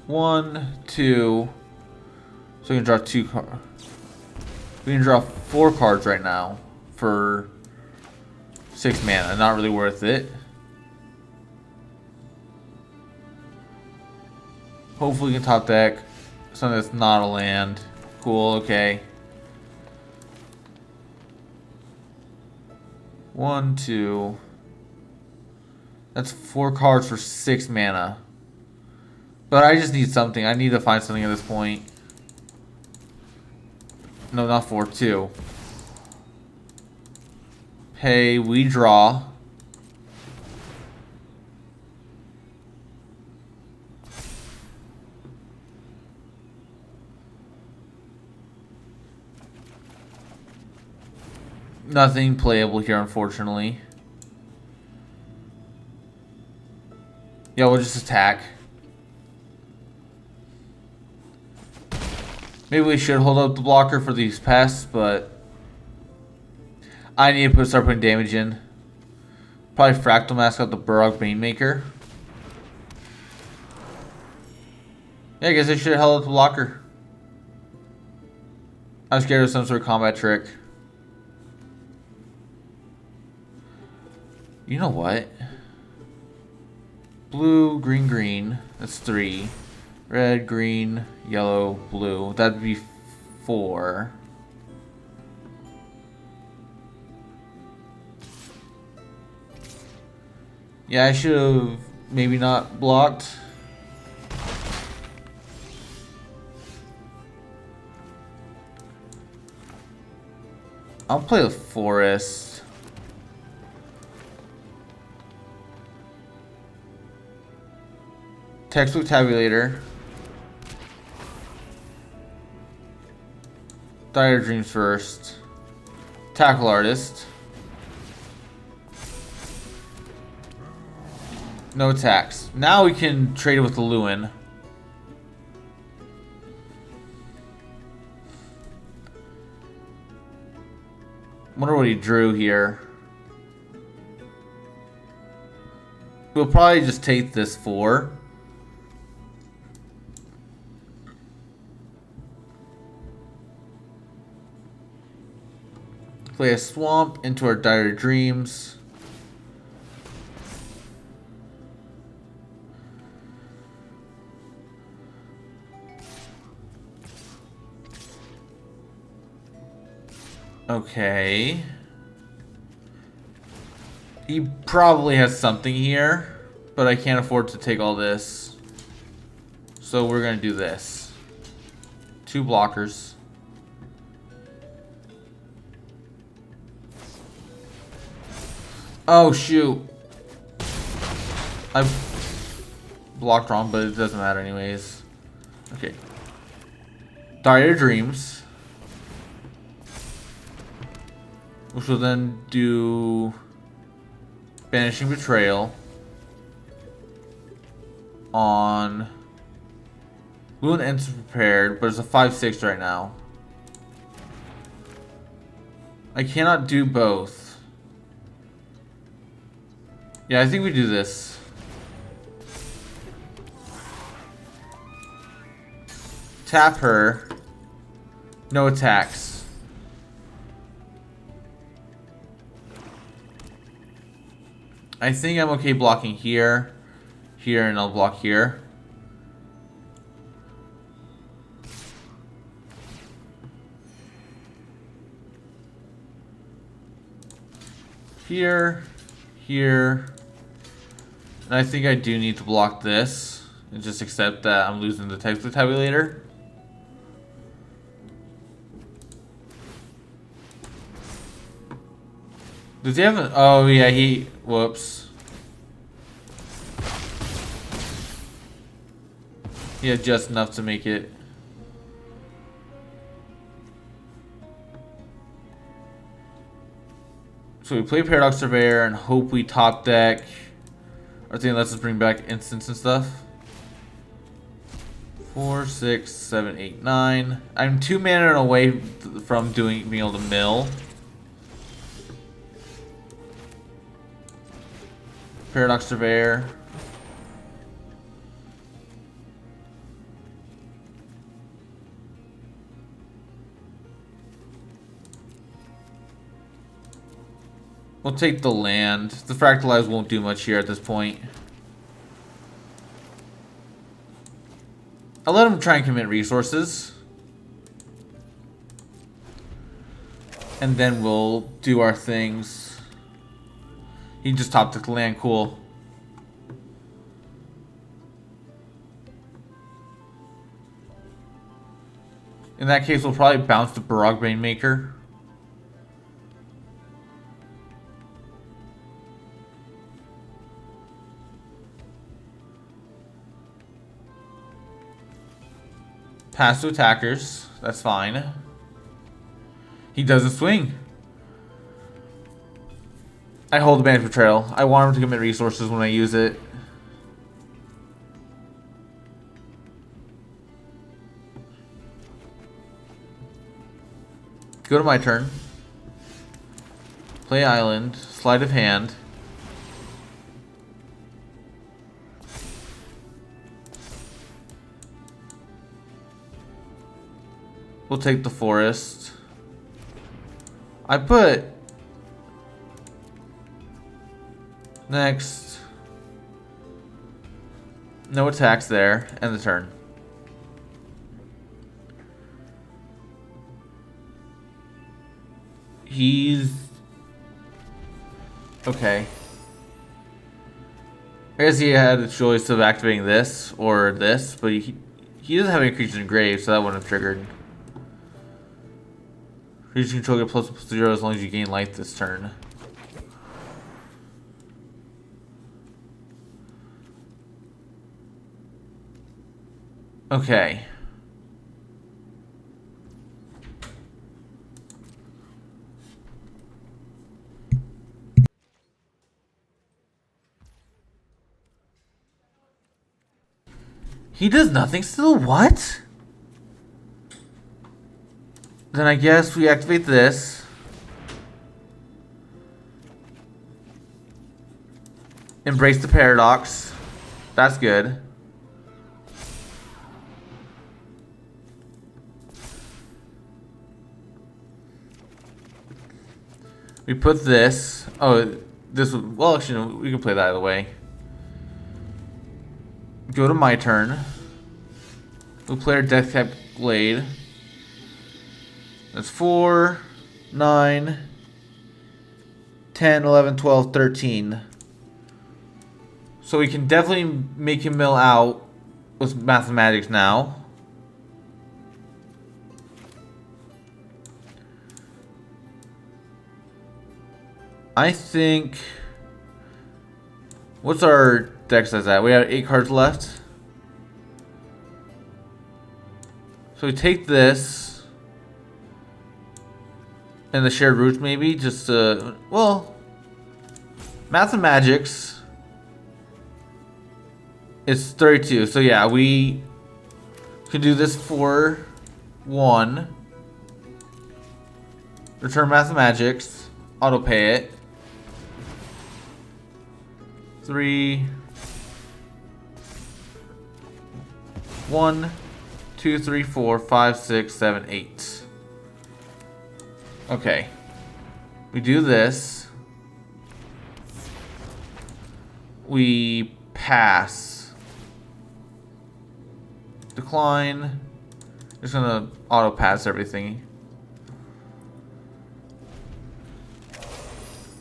One, 2. So we can draw 2 cards. We can draw 4 cards right now for 6 mana. Not really worth it. Hopefully we can top deck something that's not a land. Cool, okay. 1, 2. That's 4 cards for 6 mana. But I just need something. I need to find something at this point. No, not 4, 2. Pay, we draw. Nothing playable here, unfortunately. Yeah, we'll just attack. Maybe we should hold up the blocker for these pests, but I need to start putting damage in. Probably Fractal Mask out the Burrock Banemaker. Yeah, I guess I should have held up the blocker. I was scared of some sort of combat trick. You know what? Blue, green, green. That's 3. Red, green, yellow, blue. That'd be 4. Yeah, I should have maybe not blocked. I'll play the forest. Textbook tabulator. Dire Dreams first. Tackle artist. No attacks. Now we can trade it with the Lewin. Wonder what he drew here. We'll probably just take this 4. Play a swamp into our Dire Dreams. Okay. He probably has something here, but I can't afford to take all this. So we're gonna do this. 2 blockers. Oh shoot. I blocked wrong, but it doesn't matter anyways. Okay. Dire Dreams. Which will then do Banishing Betrayal on Wound Ends Prepared, but it's a 5/6 right now. I cannot do both. Yeah, I think we do this. Tap her. No attacks. I think I'm okay blocking here, here, and I'll block here. Here, here. And I think I do need to block this and just accept that I'm losing the textbook tabulator. Does he have an... Oh, yeah, he... Whoops. He had just enough to make it. So we play Paradox Surveyor and hope we top deck. Our thing lets us bring back instants and stuff. 4, 6, 7, 8, 9. I'm 2 mana away from being able to mill. Paradox Surveyor. We'll take the land. The Fractalize won't do much here at this point. I'll let him try and commit resources. And then we'll do our things. He just top took the land, cool. In that case, we'll probably bounce the Barog Rainmaker. Pass to attackers, that's fine. He does a swing. I hold the Banish Betrayal. I want him to commit resources when I use it. Go to my turn. Play island. Sleight of hand. We'll take the forest. I put... Next. No attacks there. End the turn. He's... okay. I guess he had a choice of activating this or this, but he doesn't have any creatures in grave, so that wouldn't have triggered. Creature control get +0 as long as you gain life this turn. Okay. He does nothing still? What? Then I guess we activate this. Embrace the paradox. That's good. We put this. Oh, this. Well, actually, we can play that either way. Go to my turn. We'll play our Death Cap Blade. That's 4, 9, 10, 11, 12, 13. So we can definitely make him mill out with Mathematics now. I think... what's our deck size at? We have 8 cards left. So we take this. And the shared roots maybe. Just to... well... Mathemagics. It's 32. So yeah, we can do this for 1. Return Mathemagics. Auto pay it. 3, 1, 2, 3, 4, 5, 6, 7, 8. Okay. We do this. We pass. Decline. Just gonna auto pass everything.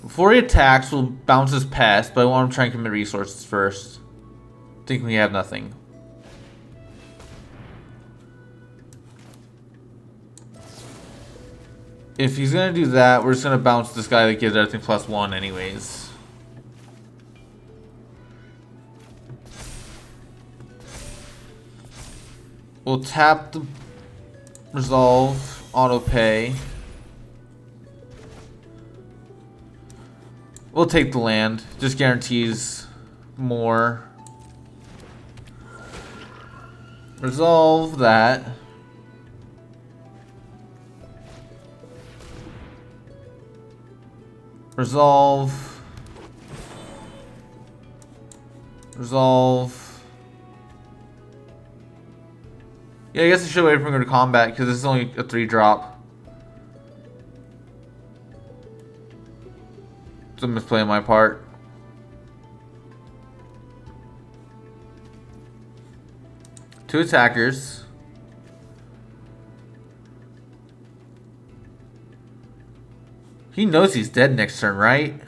Before he attacks, we'll bounce his pest, but I want him to try and commit resources first. Think we have nothing. If he's gonna do that, we're just gonna bounce this guy that gives everything +1 anyways. We'll tap the resolve, auto pay. We'll take the land. Just guarantees more. Resolve that. Resolve. Resolve. Yeah, I guess I should wait for him to go to combat because this is only a 3-drop. It's a misplay on my part. Two attackers. He knows he's dead next turn, right?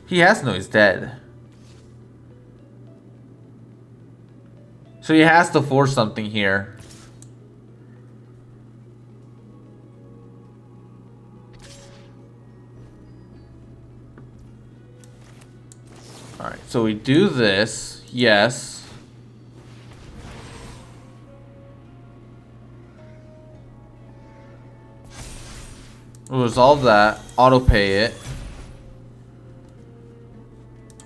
He has to know he's dead. So he has to force something here. Alright, so we do this. Yes. We'll resolve that. Auto pay it.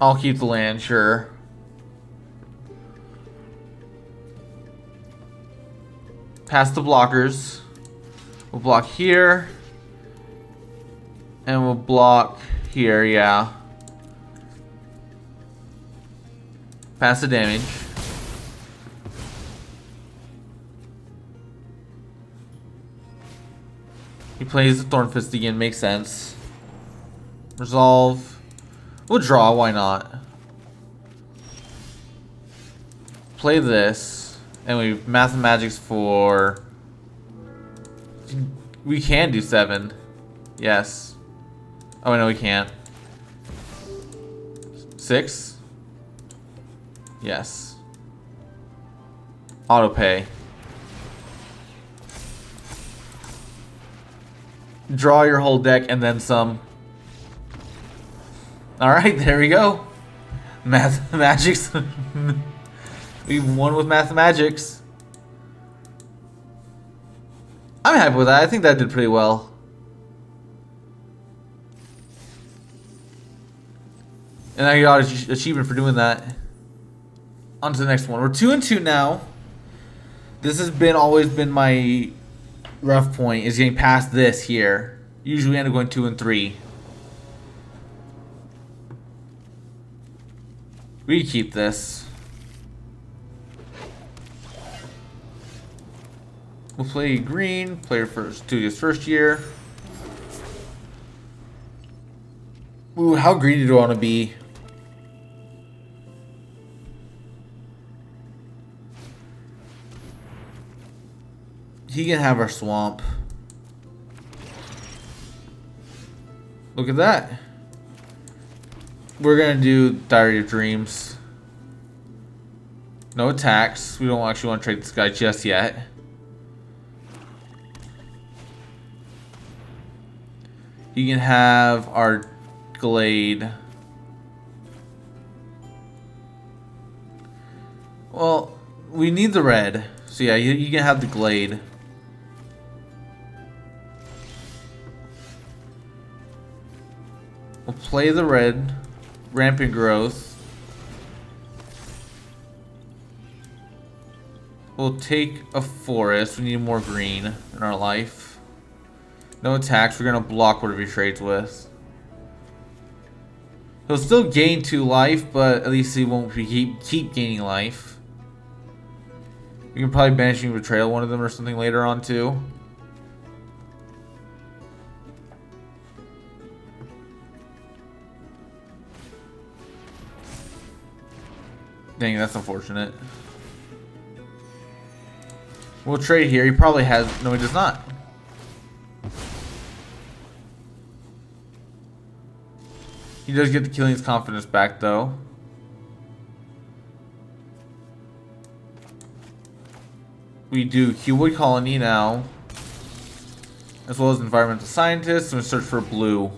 I'll keep the land, sure. Pass the blockers. We'll block here. And we'll block here, yeah. Pass the damage. He plays the Thornfist again, makes sense. Resolve. We'll draw, why not? Play this. And we Mathemagics for... We can do 7. Yes. Oh, no, we can't. 6? Yes. Auto pay. Draw your whole deck and then some. Alright, there we go. Mathemagics. We won with Mathemagics. I'm happy with that. I think that did pretty well. And I got an achievement for doing that. On to the next one. We're 2-2 now. This has always been my rough point, is getting past this here. Usually we end up going 2-3. We keep this. We'll play green. Player first. Do his first year. Ooh, how greedy do I want to be? He can have our swamp. Look at that. We're gonna do Diary of Dreams. No attacks. We don't actually want to trade this guy just yet. He can have our Glade. Well, we need the red. So yeah, you can have the Glade. We'll play the red. Rampant Growth. We'll take a forest. We need more green in our life. No attacks. We're going to block whatever he trades with. He'll still gain 2 life, but at least he won't keep gaining life. We can probably Banishing Betrayal one of them or something later on too. Dang, that's unfortunate. We'll trade here. He probably has... No, he does not. He does get the Killing's confidence back, though. We do Q-Wood Colony now. As well as Environmental Scientists. And we search for blue.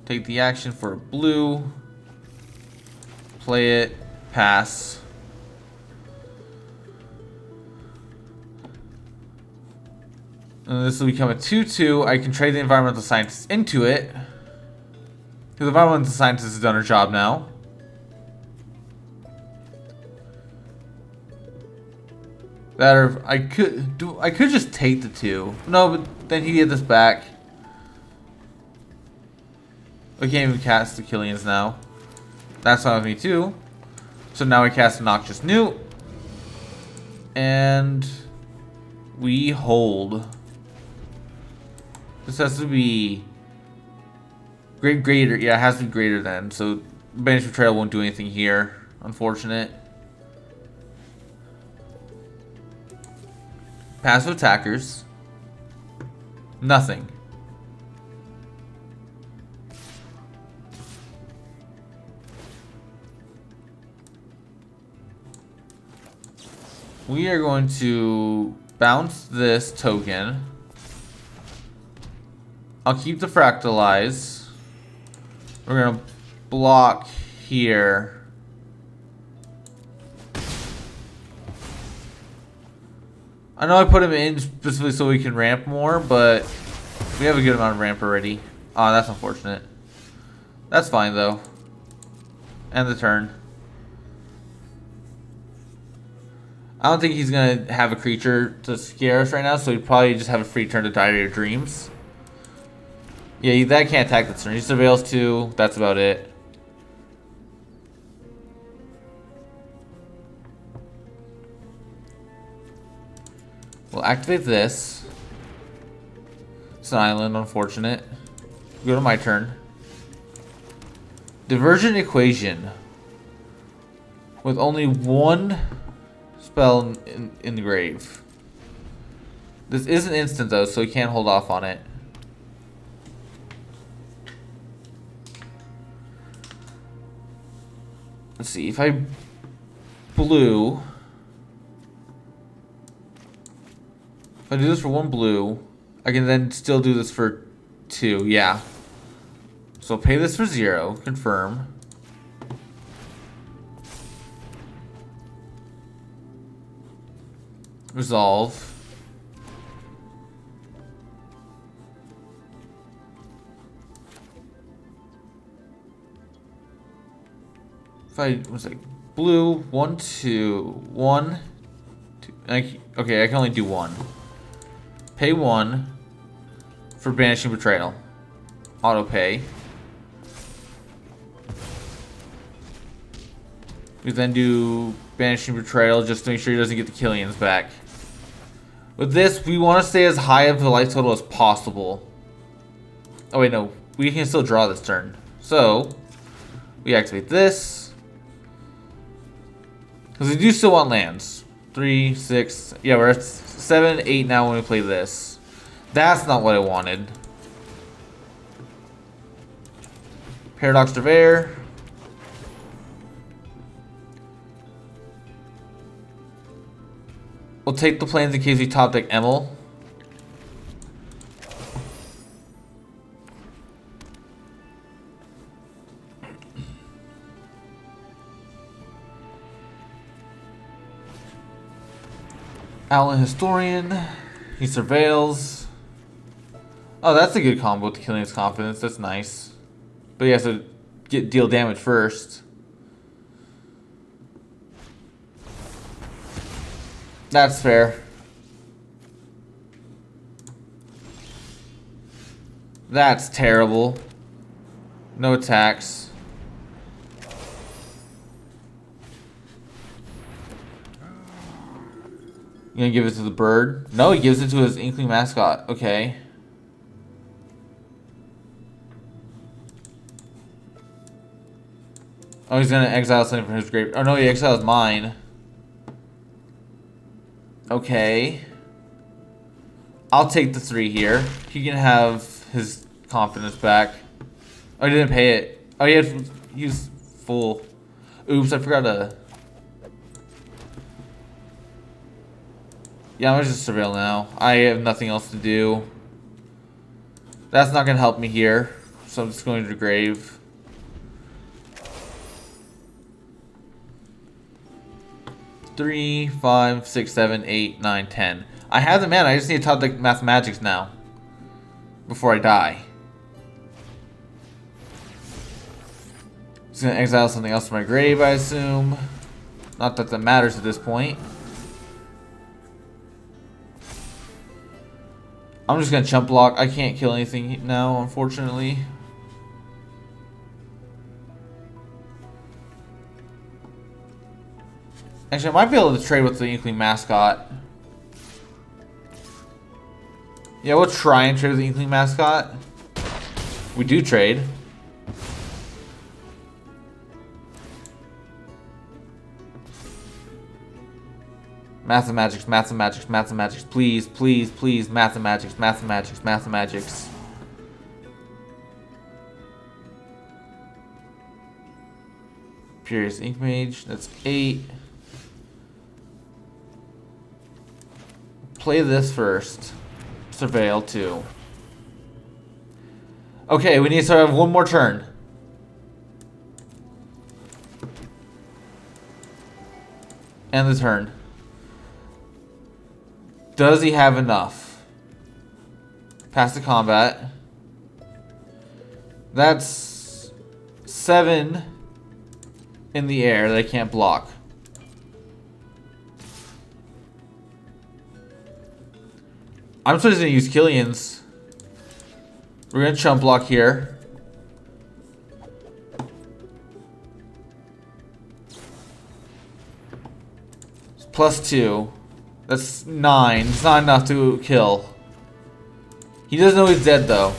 Take the action for blue. Play it. Pass. And this will become a 2-2. I can trade the Environmental Scientist into it. Because the Environmental Scientist has done her job now. That or I could just take the 2. No, but then he get this back. I can't even cast the Killians now. That's fine with me too. So now we cast a Noxious Newt. And we hold. This has to be greater. Yeah, it has to be greater than. So Banished Betrayal won't do anything here. Unfortunate. Passive attackers. Nothing. We are going to bounce this token. I'll keep the Fractalize. We're going to block here. I know I put him in specifically so we can ramp more, but we have a good amount of ramp already. Oh, that's unfortunate. That's fine, though. End the turn. I don't think he's going to have a creature to scare us right now, so he'd probably just have a free turn to Diary of Dreams. Yeah, that can't attack this turn. He surveils 2. That's about it. We'll activate this. It's an island, unfortunate. Go to my turn. Divergent equation. With only one spell in the grave. This is an instant though, so you can't hold off on it. Let's see, if I blue... If I do this for 1 blue, I can then still do this for 2, yeah. So pay this for 0, confirm. Resolve. If I was like blue, 1, 2, 1, 2. Okay, I can only do 1. Pay 1 for banishing betrayal. Auto pay. We then do banishing betrayal just to make sure he doesn't get the Killians back. With this, we want to stay as high of a life total as possible. Oh wait, no. We can still draw this turn. So, we activate this. Because we do still want lands. 3, 6... Yeah, we're at 7, 8 now when we play this. That's not what I wanted. Paradox of Air. We'll take the planes in case we top deck Emil. Alan Historian. He surveils. Oh, that's a good combo to killing his confidence. That's nice. But he has to deal damage first. That's fair. That's terrible. No attacks. You gonna give it to the bird? No, he gives it to his Inkling mascot. Okay. Oh, he's gonna exile something from his grave. Oh no, he exiles mine. Okay. I'll take the 3 here. He can have his confidence back. Oh, he didn't pay it. Oh, he was full. Oops, I forgot to... Yeah, I'm just surveil now. I have nothing else to do. That's not gonna help me here. So I'm just going to the grave. Three, 5, 6, 7, 8, 9, 10. I have the mana. I just need to top the Mathemagics now. Before I die. Just gonna exile something else from my grave, I assume. Not that that matters at this point. I'm just gonna chump block. I can't kill anything now, unfortunately. Actually, I might be able to trade with the Inkling mascot. Yeah, we'll try and trade with the Inkling mascot. We do trade. Mathemagics, Mathemagics, Mathemagics. Please, please, please. Mathemagics, Mathemagics, Mathemagics. Furious Ink Mage. That's 8. Play this first. Surveil 2. Okay, we need to have 1 more turn. End the turn. Does he have enough? Pass the combat. That's 7 in the air that I can't block. I'm supposed to use Killian's. We're gonna chump block here. It's +2. That's 9. It's not enough to kill. He doesn't know he's dead though.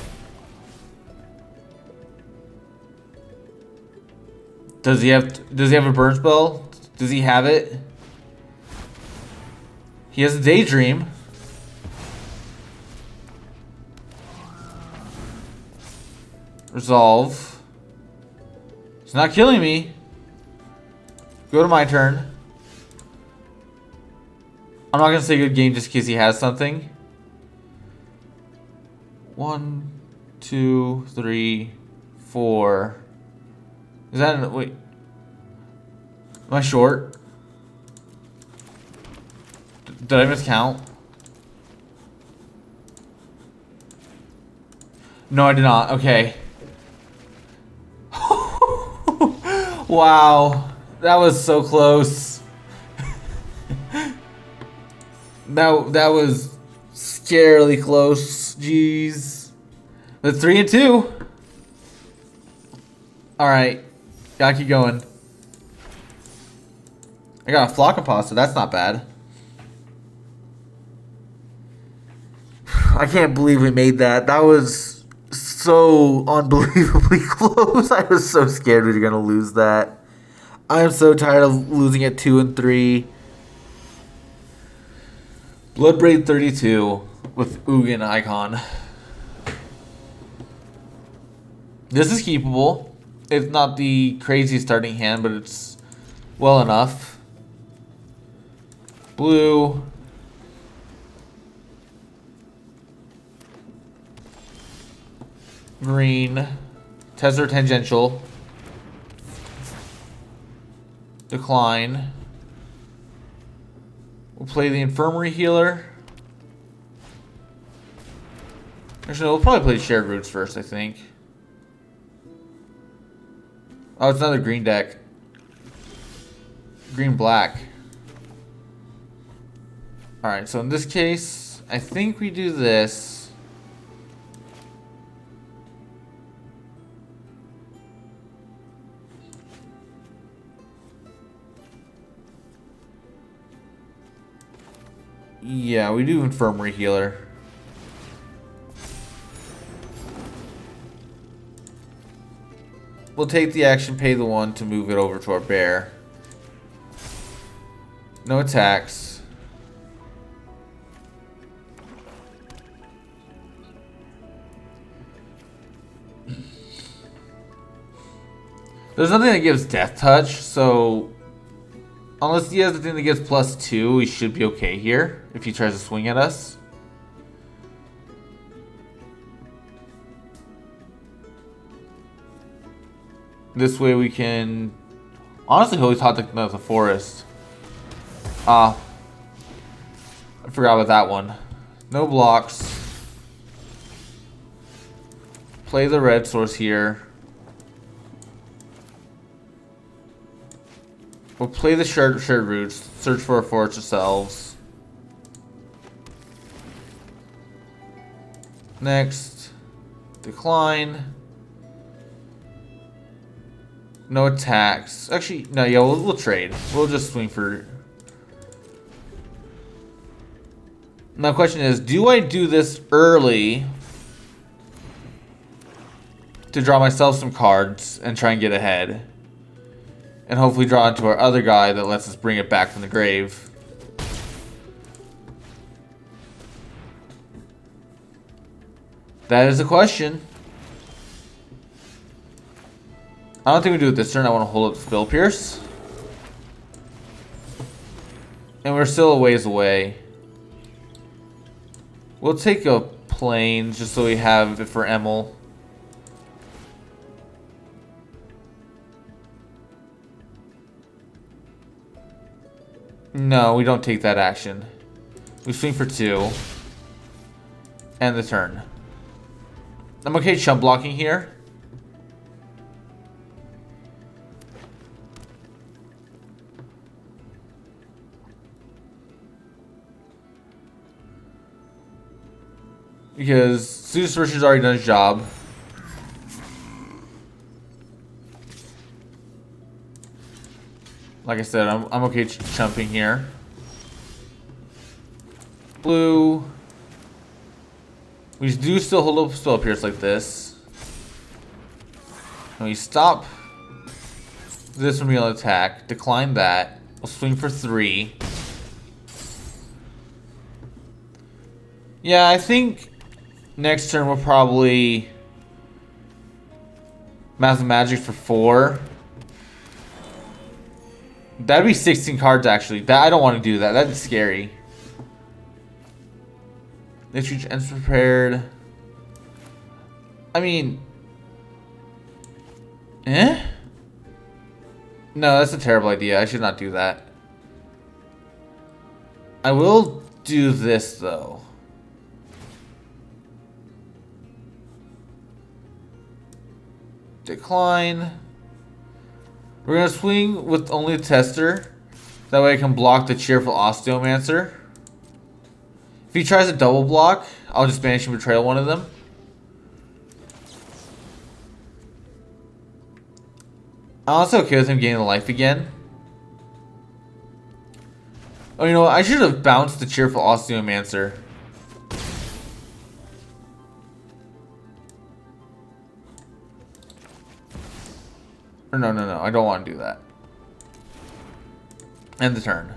Does he have a burn spell? Does he have it? He has a daydream. Resolve. He's not killing me. Go to my turn. I'm not gonna say good game just in case he has something. 1, 2, 3, 4. Is that wait? Am I short? Did I miscount? No, I did not. Okay. Wow, that was so close. that was scarily close. Jeez. But 3 and 2. All right, gotta keep going. I got a flock of pasta. That's not bad. I can't believe we made that. That was so unbelievably close. I was so scared we were gonna lose that. I am so tired of losing at 2 and 3. Bloodbraid 32 with Ugin icon. This is keepable. It's not the crazy starting hand, but it's well enough. Blue. Green. Tesser tangential. Decline. We'll play the infirmary healer. Actually, we'll probably play shared roots first, I think. Oh, it's another green deck. Green black. Alright, so in this case, I think we do this. Yeah, we do infirmary healer. We'll take the action, pay the 1 to move it over to our bear. No attacks. There's nothing that gives death touch, so unless he has the thing that gives +2, he should be okay here if he tries to swing at us. This way we can honestly Holy Taunt the forest. I forgot about that one. No blocks. Play the red source here. We'll play the shared roots. Search for a forest ourselves. Next. Decline. No attacks. Actually, no, yeah, we'll trade. We'll just swing for... Now the question is, do I do this early to draw myself some cards and try and get ahead? And hopefully draw into our other guy that lets us bring it back from the grave. That is the question. I don't think we do it this turn. I want to hold up Spill Pierce. And we're still a ways away. We'll take a plane just so we have it for Emil. No, we don't take that action. We swing for 2. End the turn. I'm okay chump blocking here. Because Zeus Searcher's already done his job. Like I said, I'm okay chumping here. Blue. We do still hold up Spell Pierce like this. And we stop this from being able to attack. Decline that. We'll swing for 3. Yeah, I think next turn we'll probably Mathemagics for 4. That'd be 16 cards actually. That I don't want to do that. That's scary. Next reach ends prepared. I mean, eh? No, that's a terrible idea. I should not do that. I will do this though. Decline. We're gonna swing with only the tester. That way I can block the cheerful Osteomancer. If he tries to double block, I'll just banish and betrayal one of them. I'm also okay with him gaining life again. Oh, you know what? I should have bounced the cheerful Osteomancer. Or no, I don't want to do that. End the turn.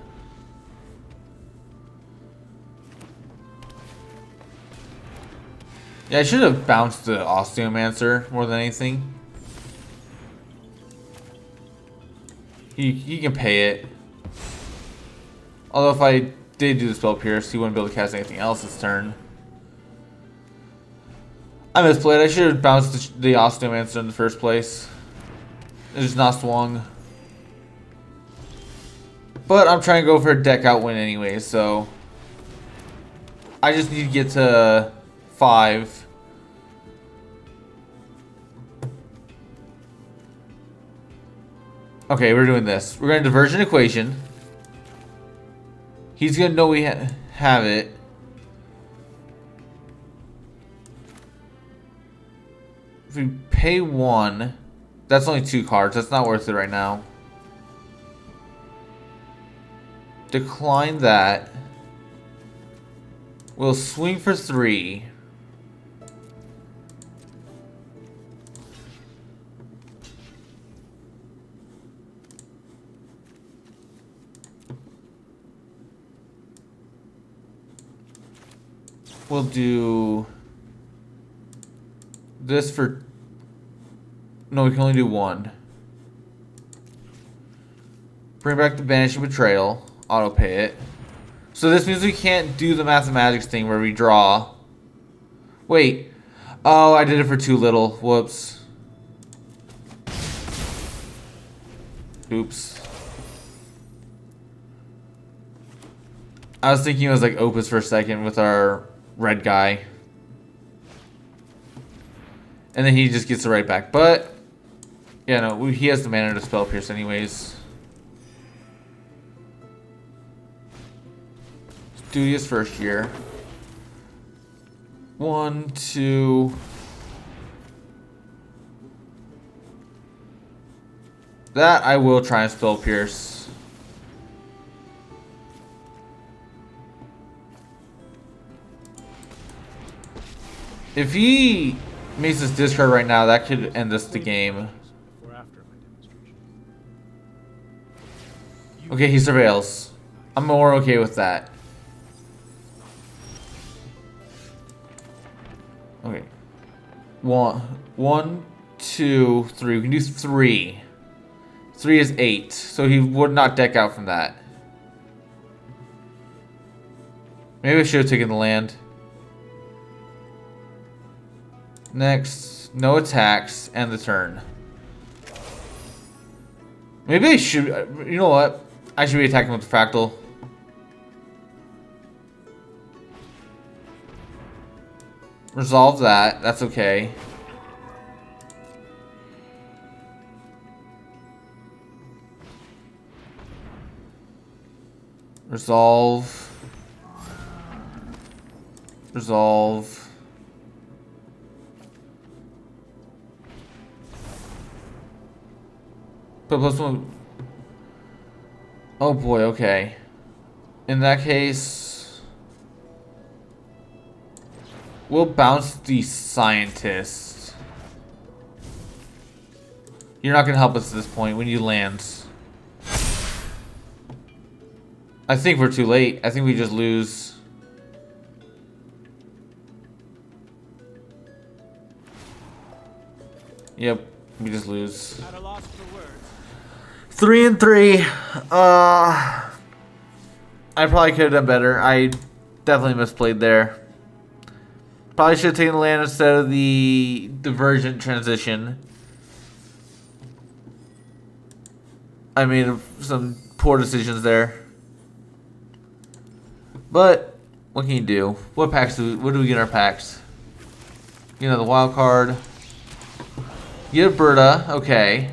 Yeah, I should have bounced the Osteomancer more than anything. He can pay it. Although if I did do the Spell Pierce, he wouldn't be able to cast anything else this turn. I misplayed. I should have bounced the Osteomancer in the first place. It's not swung. But I'm trying to go for a deck out win anyway, so I just need to get to 5. Okay, we're doing this. We're going to Diversion Equation. He's going to know we have it. If we pay 1... That's only 2 cards. That's not worth it right now. Decline that. We'll swing for 3. We'll do this for... No, we can only do 1. Bring back the Banish and Betrayal. Auto pay it. So this means we can't do the Mathemagics thing where we draw. Wait. Oh, I did it for too little. Whoops. Oops. I was thinking it was like Opus for a second with our red guy. And then he just gets it right back. But... yeah, no, he has the mana to Spell Pierce anyways. Studious first year. 1, 2. That I will try and Spell Pierce. If he makes this discard right now, that could end us the game. Okay, he surveils. I'm more okay with that. Okay. 1, 2, 3. We can do 3. 3 is 8. So he would not deck out from that. Maybe I should have taken the land. Next, no attacks, and the turn. Maybe I should... you know what? I should be attacking with the Fractal. Resolve that. That's okay. Resolve. Resolve. Put +1. Oh boy, okay. In that case... We'll bounce the scientist. You're not going to help us at this point. We need lands. I think we're too late. I think we just lose. Yep, we just lose. At a loss for words. 3-3. I probably could have done better. I definitely misplayed there. Probably should have taken the land instead of the divergent transition. I made some poor decisions there. But what can you do? What do we get in our packs? You know, the wild card. Get a Berta, okay.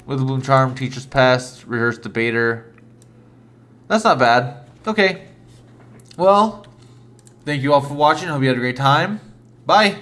With a Bloom Charm, Teacher's Pest, Rehearse Debater. That's not bad. Okay. Well, thank you all for watching. Hope you had a great time. Bye.